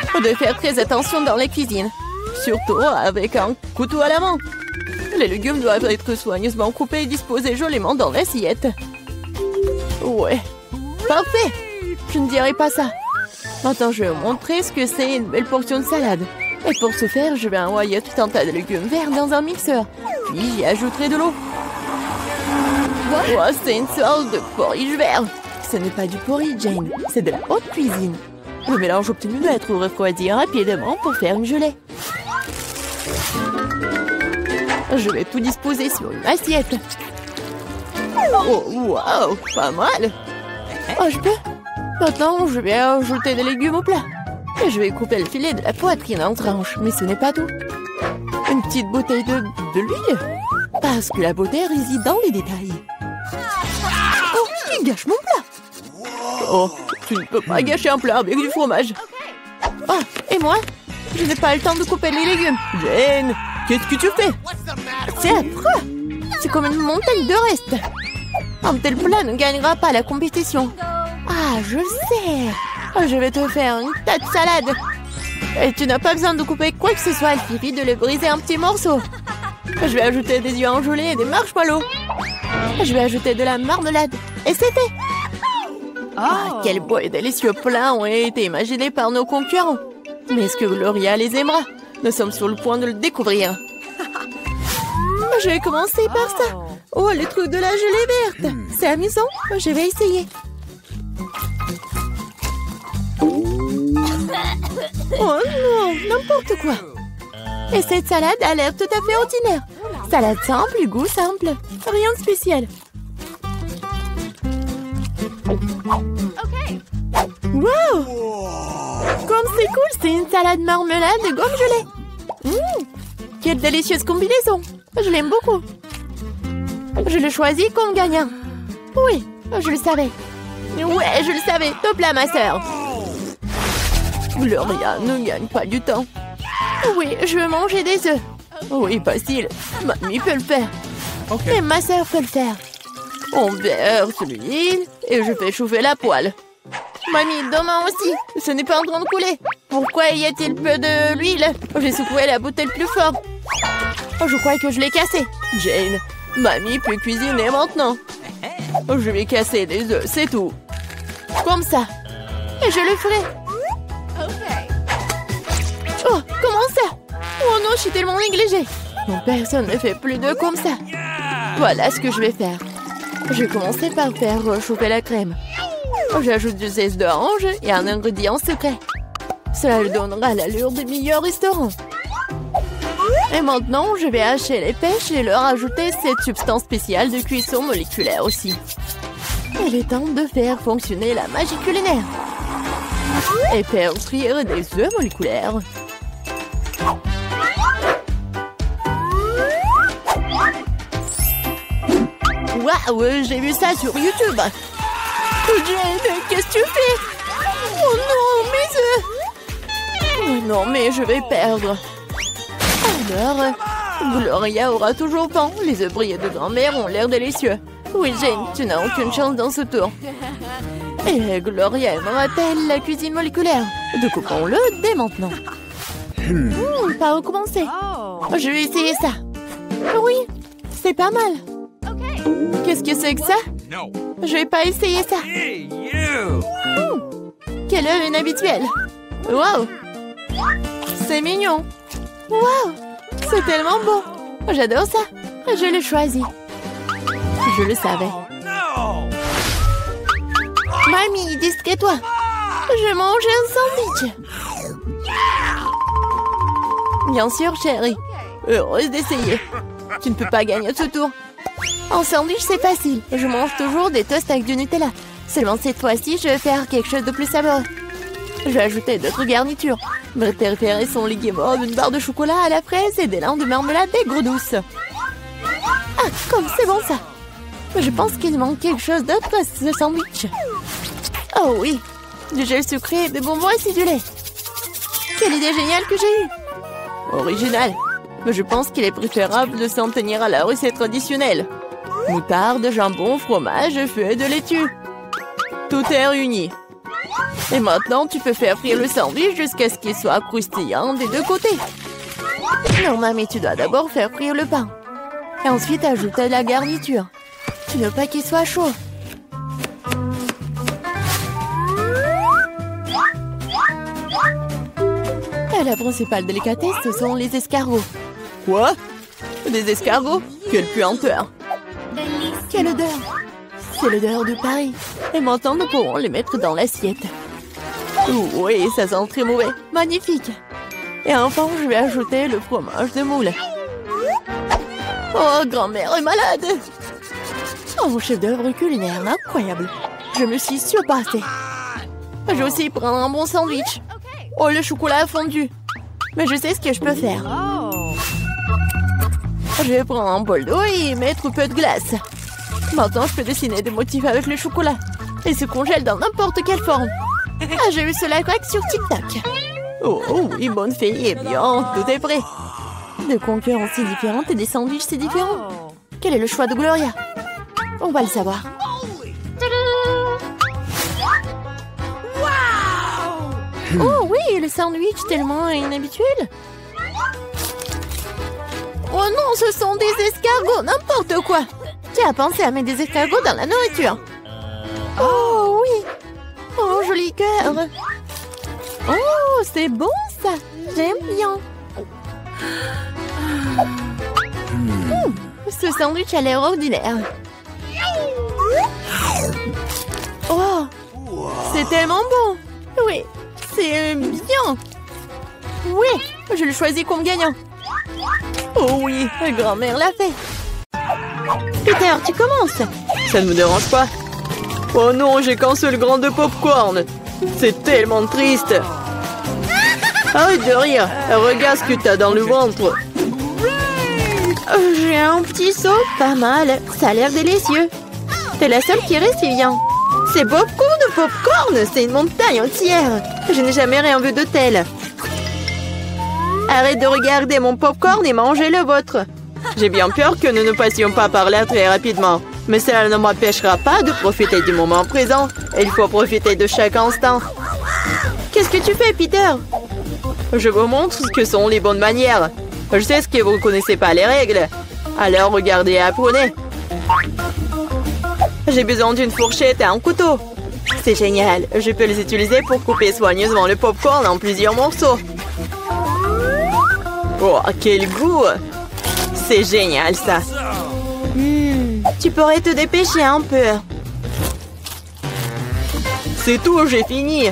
Faut de faire très attention dans les cuisines. Surtout avec un couteau à la main. Les légumes doivent être soigneusement coupés et disposés joliment dans l'assiette. Ouais, parfait. Je ne dirai pas ça. Maintenant, je vais vous montrer ce que c'est une belle portion de salade. Et pour ce faire, je vais envoyer tout un tas de légumes verts dans un mixeur. Puis j'y ajouterai de l'eau. Oh, c'est une sorte de porridge vert. Ce n'est pas du porridge, Jane. C'est de la haute cuisine. Le mélange obtenu doit être refroidi rapidement pour faire une gelée. Je vais tout disposer sur une assiette. Oh, wow, pas mal. Oh, je peux? Maintenant, je vais ajouter des légumes au plat. Et je vais couper le filet de la poitrine en tranches, mais ce n'est pas tout. Une petite bouteille de l'huile. Parce que la beauté réside dans les détails. Oh, il gâche mon plat. Oh, tu ne peux pas gâcher un plat avec du fromage. Oh, et moi? Je n'ai pas le temps de couper les légumes. Jane, qu'est-ce que tu fais? C'est affreux. C'est comme une montagne de restes. Un tel plat ne gagnera pas la compétition. Ah, je sais. Je vais te faire une tas de salade. Et tu n'as pas besoin de couper quoi que ce soit. Il suffit de le briser en petits morceaux. Je vais ajouter des yeux enjolés et des marshmallows. Je vais ajouter de la marmelade. Et c'est fait. Ah, quel beau et délicieux plat ont été imaginés par nos concurrents. Mais est-ce que Gloria les aimera? Nous sommes sur le point de le découvrir. Je vais commencer par ça. Oh, le truc de la gelée verte. C'est amusant. Je vais essayer. Oh non, n'importe quoi. Et cette salade a l'air tout à fait ordinaire. Salade simple et goût simple. Rien de spécial. Wow! Comme c'est cool, c'est une salade marmelade et gomme gelée. Quelle délicieuse combinaison. Je l'aime beaucoup. Je le choisis comme gagnant. Oui, je le savais. Ouais, je le savais. Top là, ma sœur. Gloria ne gagne pas du temps. Oui, je veux manger des œufs. Oui, facile. Mamie peut le faire. Et ma sœur peut le faire. On verse l'huile et je fais chauffer la poêle. Mamie, demain aussi. Ce n'est pas en train de couler. Pourquoi y a-t-il peu de l'huile? J'ai secoué la bouteille plus fort. Oh, je crois que je l'ai cassée. Jane, Mamie peut cuisiner maintenant. Je vais casser les œufs, c'est tout. Comme ça. Et je le ferai. Oh, comment ça? Oh non, je suis tellement négligée. Non, personne ne fait plus d'œufs comme ça. Voilà ce que je vais faire. Je vais commencer par faire chauffer la crème. J'ajoute du zeste d'orange et un ingrédient secret. Cela lui donnera l'allure des meilleurs restaurants. Et maintenant, je vais hacher les pêches et leur ajouter cette substance spéciale de cuisson moléculaire aussi. Il est temps de faire fonctionner la magie culinaire. Et faire frire des œufs moléculaires. Waouh, j'ai vu ça sur YouTube. Jane, qu'est-ce que tu fais? Oh non, mes œufs! Oh non, mais je vais perdre. Alors, Gloria aura toujours faim. Les œufs brillés de grand-mère ont l'air délicieux. Oui, Jane, tu n'as aucune chance dans ce tour. Et Gloria aimera-t-elle la cuisine moléculaire? Découpons-le dès maintenant. Pas recommencer. Je vais essayer ça. Oui, c'est pas mal. Qu'est-ce que c'est que ça? Je vais pas essayer ça. Quel œuf inhabituel. Wow. C'est mignon. Wow. C'est tellement beau. J'adore ça. Je l'ai choisi. Je le savais. Mamie, discret-toi. Je mange un sandwich. Bien sûr, chérie. Heureuse d'essayer. Tu ne peux pas gagner ce tour. En sandwich, c'est facile. Je mange toujours des toasts avec du Nutella. Seulement cette fois-ci, je vais faire quelque chose de plus savoureux. Je vais ajouter d'autres garnitures. Mes préférés sont les guimauves, une barre de chocolat à la fraise et des lins de marmelade aigre douce. Ah, comme c'est bon ça. Je pense qu'il manque quelque chose d'autre à ce sandwich. Oh oui, du gel sucré et des bonbons acidulés. Quelle idée géniale que j'ai eue. Original. Mais je pense qu'il est préférable de s'en tenir à la recette traditionnelle. Moutarde, jambon, fromage, feuilles de laitue. Tout est réuni. Et maintenant, tu peux faire frire le sandwich jusqu'à ce qu'il soit croustillant des deux côtés. Non, mamie, tu dois d'abord faire frire le pain. Et ensuite, ajouter la garniture. Tu ne veux pas qu'il soit chaud. Et la principale délicatesse, ce sont les escargots. Quoi? Des escargots? Quelle puanteur! Quelle odeur! C'est l'odeur de Paris. Et maintenant, nous pourrons les mettre dans l'assiette. Oui, ça sent très mauvais. Magnifique! Et enfin, je vais ajouter le fromage de moule. Oh, grand-mère est malade! Oh, chef-d'œuvre culinaire incroyable! Je me suis surpassée. Je vais aussi prendre un bon sandwich. Oh, le chocolat a fondu. Mais je sais ce que je peux faire. Je vais prendre un bol d'eau et y mettre un peu de glace. Maintenant, je peux dessiner des motifs avec le chocolat. Et se congèle dans n'importe quelle forme. Ah, j'ai vu cela grec sur TikTok. Oh, oui, bonne fille, eh bien, tout est prêt. Des concurrences si différentes et des sandwichs si différents. Quel est le choix de Gloria? On va le savoir. Oh oui, le sandwich tellement inhabituel. Oh non, ce sont des escargots, n'importe quoi. Qui a pensé à mettre des escargots dans la nourriture? Oh oui. Oh, joli cœur. Oh, c'est bon ça. J'aime bien. Ce sandwich a l'air ordinaire. Oh, c'est tellement bon. Oui, c'est bien. Oui, je le choisis comme gagnant. Oh oui, grand-mère l'a fait. Peter, tu commences. Ça ne me dérange pas. Oh non, j'ai qu'un seul grain de popcorn. C'est tellement triste. Arrête de rire. Regarde ce que t'as dans le ventre. J'ai un petit seau, pas mal. Ça a l'air délicieux. T'es la seule qui reste, Vivian. C'est beaucoup de popcorn. C'est une montagne entière. Je n'ai jamais rien vu de tel. Arrête de regarder mon popcorn et mangez le vôtre. J'ai bien peur que nous ne passions pas par là très rapidement. Mais cela ne m'empêchera pas de profiter du moment présent. Il faut profiter de chaque instant. Qu'est-ce que tu fais, Peter? Je vous montre ce que sont les bonnes manières. Je sais que vous ne connaissez pas les règles. Alors regardez et apprenez. J'ai besoin d'une fourchette et un couteau. C'est génial. Je peux les utiliser pour couper soigneusement le popcorn en plusieurs morceaux. Oh, quel goût! C'est génial, ça. Tu pourrais te dépêcher un peu. C'est tout, j'ai fini.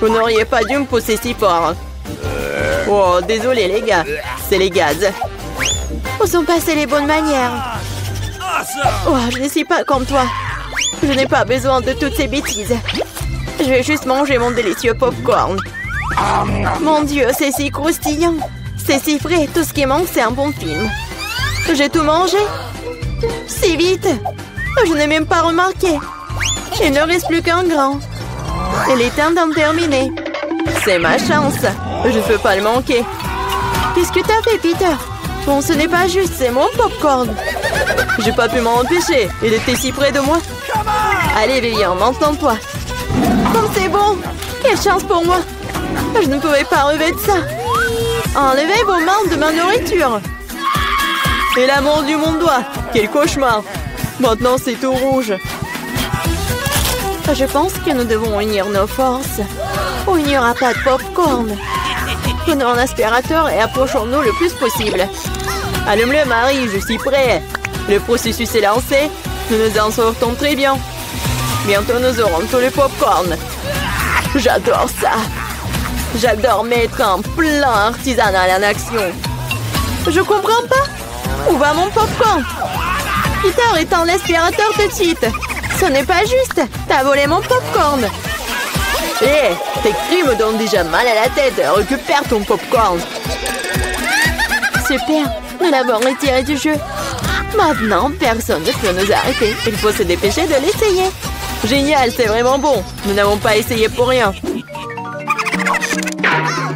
Vous n'auriez pas dû me pousser si fort. Oh, désolé les gars. C'est les gaz. Où sont passées les bonnes manières? Oh, je ne suis pas comme toi. Je n'ai pas besoin de toutes ces bêtises. Je vais juste manger mon délicieux popcorn. Mon Dieu, c'est si croustillant. C'est si frais. Tout ce qui manque, c'est un bon film. J'ai tout mangé. Si vite. Je n'ai même pas remarqué. Il ne reste plus qu'un grain. Il est temps d'en terminer. C'est ma chance. Je ne peux pas le manquer. Qu'est-ce que t'as fait, Peter? Bon, ce n'est pas juste, c'est mon popcorn. J'ai pas pu m'en empêcher. Il était si près de moi. Allez, Vivian, m'entends-toi. Comme c'est bon. Quelle chance pour moi. Je ne pouvais pas relever de ça. Enlevez vos mains de ma nourriture. Et la mordue mon doigt. Quel cauchemar. Maintenant, c'est tout rouge. Je pense que nous devons unir nos forces. Ou il n'y aura pas de popcorn. Prenons un aspirateur et approchons-nous le plus possible. Allume-le, Marie, je suis prêt. Le processus est lancé. Nous nous en sortons très bien. Bientôt, nous aurons tout le popcorn. J'adore ça. J'adore mettre un plan artisanal en action. Je comprends pas. Où va mon popcorn? Peter, éteins l'aspirateur tout de suite. Ce n'est pas juste. T'as volé mon popcorn. Hé, tes cris me donnent déjà mal à la tête. Récupère ton popcorn. Super. Nous l'avons retiré du jeu. Maintenant, personne ne peut nous arrêter. Il faut se dépêcher de l'essayer. Génial, c'est vraiment bon. Nous n'avons pas essayé pour rien.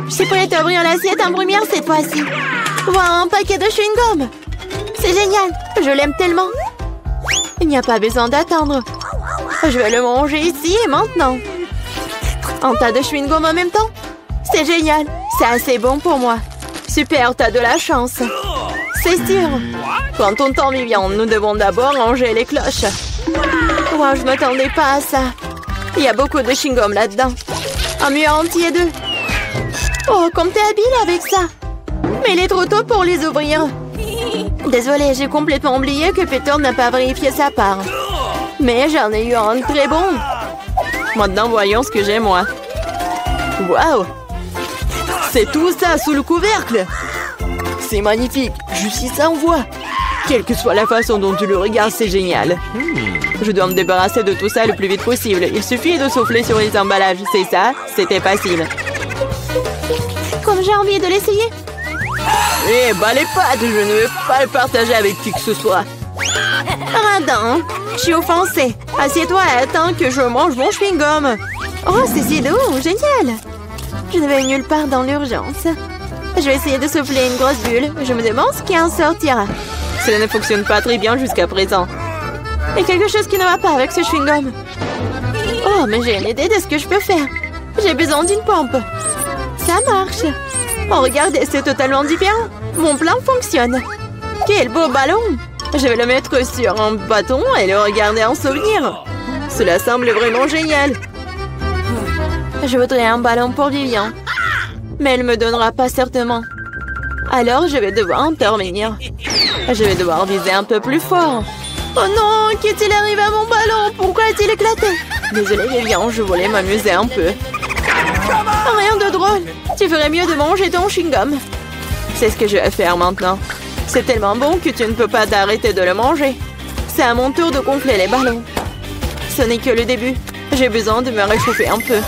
Je suis prête à ouvrir l'assiette en première cette fois-ci. Voir un paquet de chewing-gum. C'est génial. Je l'aime tellement. Il n'y a pas besoin d'attendre. Je vais le manger ici et maintenant. Un tas de chewing-gum en même temps? C'est génial. C'est assez bon pour moi. Super, t'as de la chance. C'est sûr. Prends ton temps, Vivian. Nous devons d'abord ranger les cloches. Wow, je ne m'attendais pas à ça. Il y a beaucoup de chewing-gum là-dedans. Un mur entier d'eux. Oh, comme t'es habile avec ça. Mais il est trop tôt pour les ouvrir. Désolée, j'ai complètement oublié que Peter n'a pas vérifié sa part. Mais j'en ai eu un très bon. Maintenant, voyons ce que j'ai, moi. Waouh! C'est tout ça sous le couvercle. C'est magnifique. Je suis sans voix. Quelle que soit la façon dont tu le regardes, c'est génial. Je dois me débarrasser de tout ça le plus vite possible. Il suffit de souffler sur les emballages. C'est ça, c'était facile. Comme j'ai envie de l'essayer. Eh, bah les pâtes, je ne veux pas le partager avec qui que ce soit. Radin, je suis offensée. Assieds-toi et attends que je mange mon chewing-gum. Oh, c'est si doux, génial. Je ne vais nulle part dans l'urgence. Je vais essayer de souffler une grosse bulle. Je me demande ce qui en sortira. Cela ne fonctionne pas très bien jusqu'à présent. Il y a quelque chose qui ne va pas avec ce chewing-gum. Oh, mais j'ai une idée de ce que je peux faire. J'ai besoin d'une pompe. Ça marche. Oh, regardez, c'est totalement différent. Mon plan fonctionne. Quel beau ballon. Je vais le mettre sur un bâton et le regarder en souvenir. Cela semble vraiment génial. Je voudrais un ballon pour Vivian. Mais elle ne me donnera pas certainement. Alors, je vais devoir intervenir. Je vais devoir viser un peu plus fort. Oh non, qu'est-il arrivé à mon ballon? Pourquoi a-t-il éclaté? Désolée, Vivian, je voulais m'amuser un peu. Rien de drôle. Tu ferais mieux de manger ton chewing-gum. C'est ce que je vais faire maintenant. C'est tellement bon que tu ne peux pas t'arrêter de le manger. C'est à mon tour de gonfler les ballons. Ce n'est que le début. J'ai besoin de me réchauffer un peu.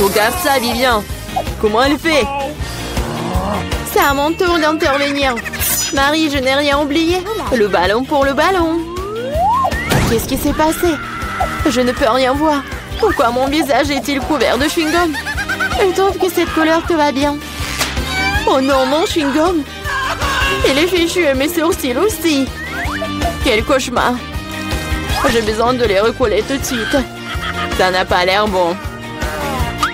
Regarde ça, Vivian. Comment elle fait? C'est à mon tour d'intervenir. Marie, je n'ai rien oublié. Le ballon pour le ballon. Qu'est-ce qui s'est passé? Je ne peux rien voir. Pourquoi mon visage est-il couvert de chewing-gum? Je trouve que cette couleur te va bien. Oh non, mon chewing-gum. Il est fichu et mes sourcils aussi. Quel cauchemar. J'ai besoin de les recoller tout de suite. Ça n'a pas l'air bon.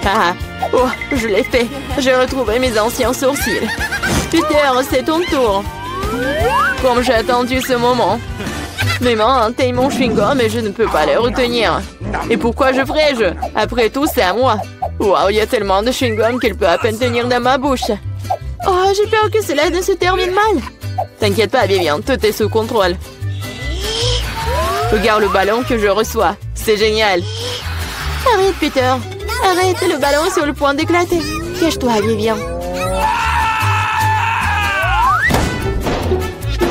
Ah, oh, je l'ai fait. J'ai retrouvé mes anciens sourcils. Peter, c'est ton tour. Comme j'ai attendu ce moment. Mes mains atteignent mon chewing-gum et je ne peux pas les retenir. Et pourquoi je ferais-je? Après tout, c'est à moi. Waouh, il y a tellement de chewing-gum qu'il peut à peine tenir dans ma bouche. Oh, j'ai peur que cela ne se termine mal. T'inquiète pas, Vivian, tout est sous contrôle. Regarde le ballon que je reçois. C'est génial. Arrête, Peter. Arrête, le ballon est sur le point d'éclater. Cache-toi, Vivian.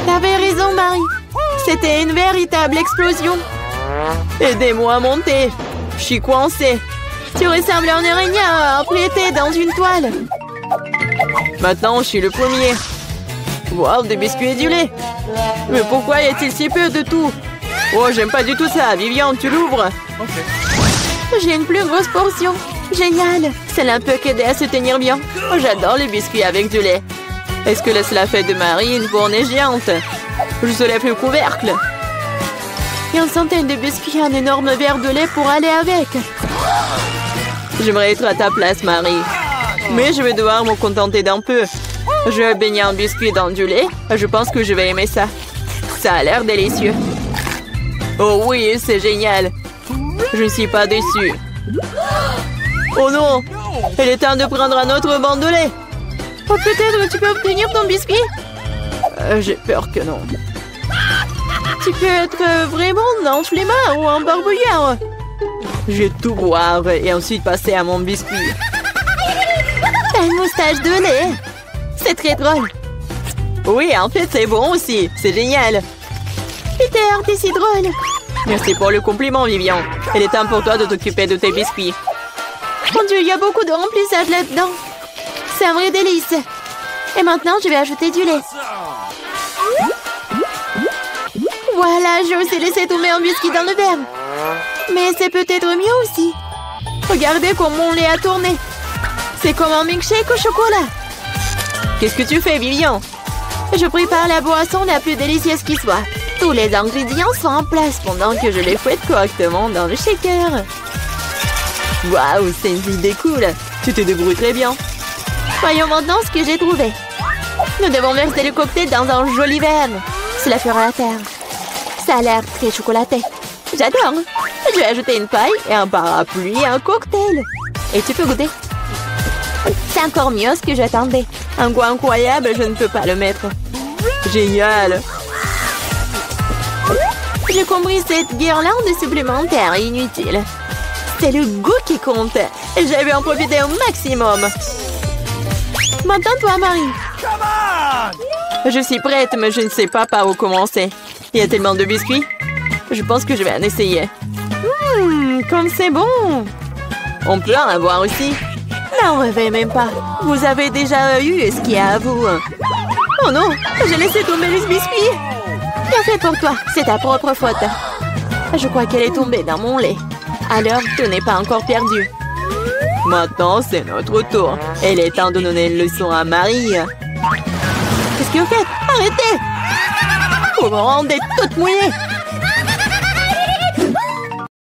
T'avais raison, Marie. C'était une véritable explosion. Aidez-moi à monter. Je suis coincée. Tu ressembles à un araignée emprunté dans une toile. Maintenant, je suis le premier. Wow, des biscuits et du lait. Mais pourquoi y a-t-il si peu de tout? Oh, j'aime pas du tout ça. Vivian, tu l'ouvres. J'ai une plus grosse portion. Génial. Cela peut qu'aider à se tenir bien. Oh, j'adore les biscuits avec du lait. Est-ce que cela fait de Marie une fournée géante? Je soulève le couvercle. Il y a une centaine de biscuits et un énorme verre de lait pour aller avec. J'aimerais être à ta place, Marie. Mais je vais devoir me contenter d'un peu. Je vais baigner un biscuit dans du lait. Je pense que je vais aimer ça. Ça a l'air délicieux. Oh oui, c'est génial. Je ne suis pas déçue. Oh non! Il est temps de prendre un autre banc de lait. Oh, peut-être que tu peux obtenir ton biscuit? J'ai peur que non. Tu peux être vraiment un flemmard ou un barbouillard. Je vais tout boire et ensuite passer à mon biscuit. T'as une moustache de lait. C'est très drôle. Oui, en fait, c'est bon aussi. C'est génial. Peter, t'es si drôle. Merci pour le compliment, Vivian. Il est temps pour toi de t'occuper de tes biscuits. Mon Dieu, il y a beaucoup de remplissage là-dedans. C'est un vrai délice. Et maintenant, je vais ajouter du lait. Voilà, j'ai aussi laissé tomber un biscuit dans le verre. Mais c'est peut-être mieux aussi. Regardez comme mon lait a tourné. C'est comme un milkshake au chocolat. Qu'est-ce que tu fais, Vivian? Je prépare la boisson la plus délicieuse qui soit. Tous les ingrédients sont en place pendant que je les fouette correctement dans le shaker. Waouh, c'est une idée cool. Tu te débrouilles très bien. Voyons maintenant ce que j'ai trouvé. Nous devons verser le cocktail dans un joli verre. Cela fera l'affaire. Ça a l'air très chocolaté. J'adore. Je vais ajouter une paille et un parapluie et un cocktail. Et tu peux goûter. C'est encore mieux ce que j'attendais. Un goût incroyable, je ne peux pas le mettre. Génial. J'ai compris cette guirlande supplémentaire inutile. C'est le goût qui compte. Et je vais en profiter au maximum. Maintenant, toi, Marie. Je suis prête, mais je ne sais pas par où commencer. Il y a tellement de biscuits. Je pense que je vais en essayer. Comme c'est bon. On peut en avoir aussi. N'en rêvez même pas. Vous avez déjà eu ce qu'il y a à vous. Oh non, j'ai laissé tomber les biscuits. Bien fait pour toi, c'est ta propre faute. Je crois qu'elle est tombée dans mon lait. Alors, tout n'est pas encore perdu. Maintenant, c'est notre tour. Il est temps de donner une leçon à Marie. Qu'est-ce que vous faites? Arrêtez! Vous me rendez toute mouillée.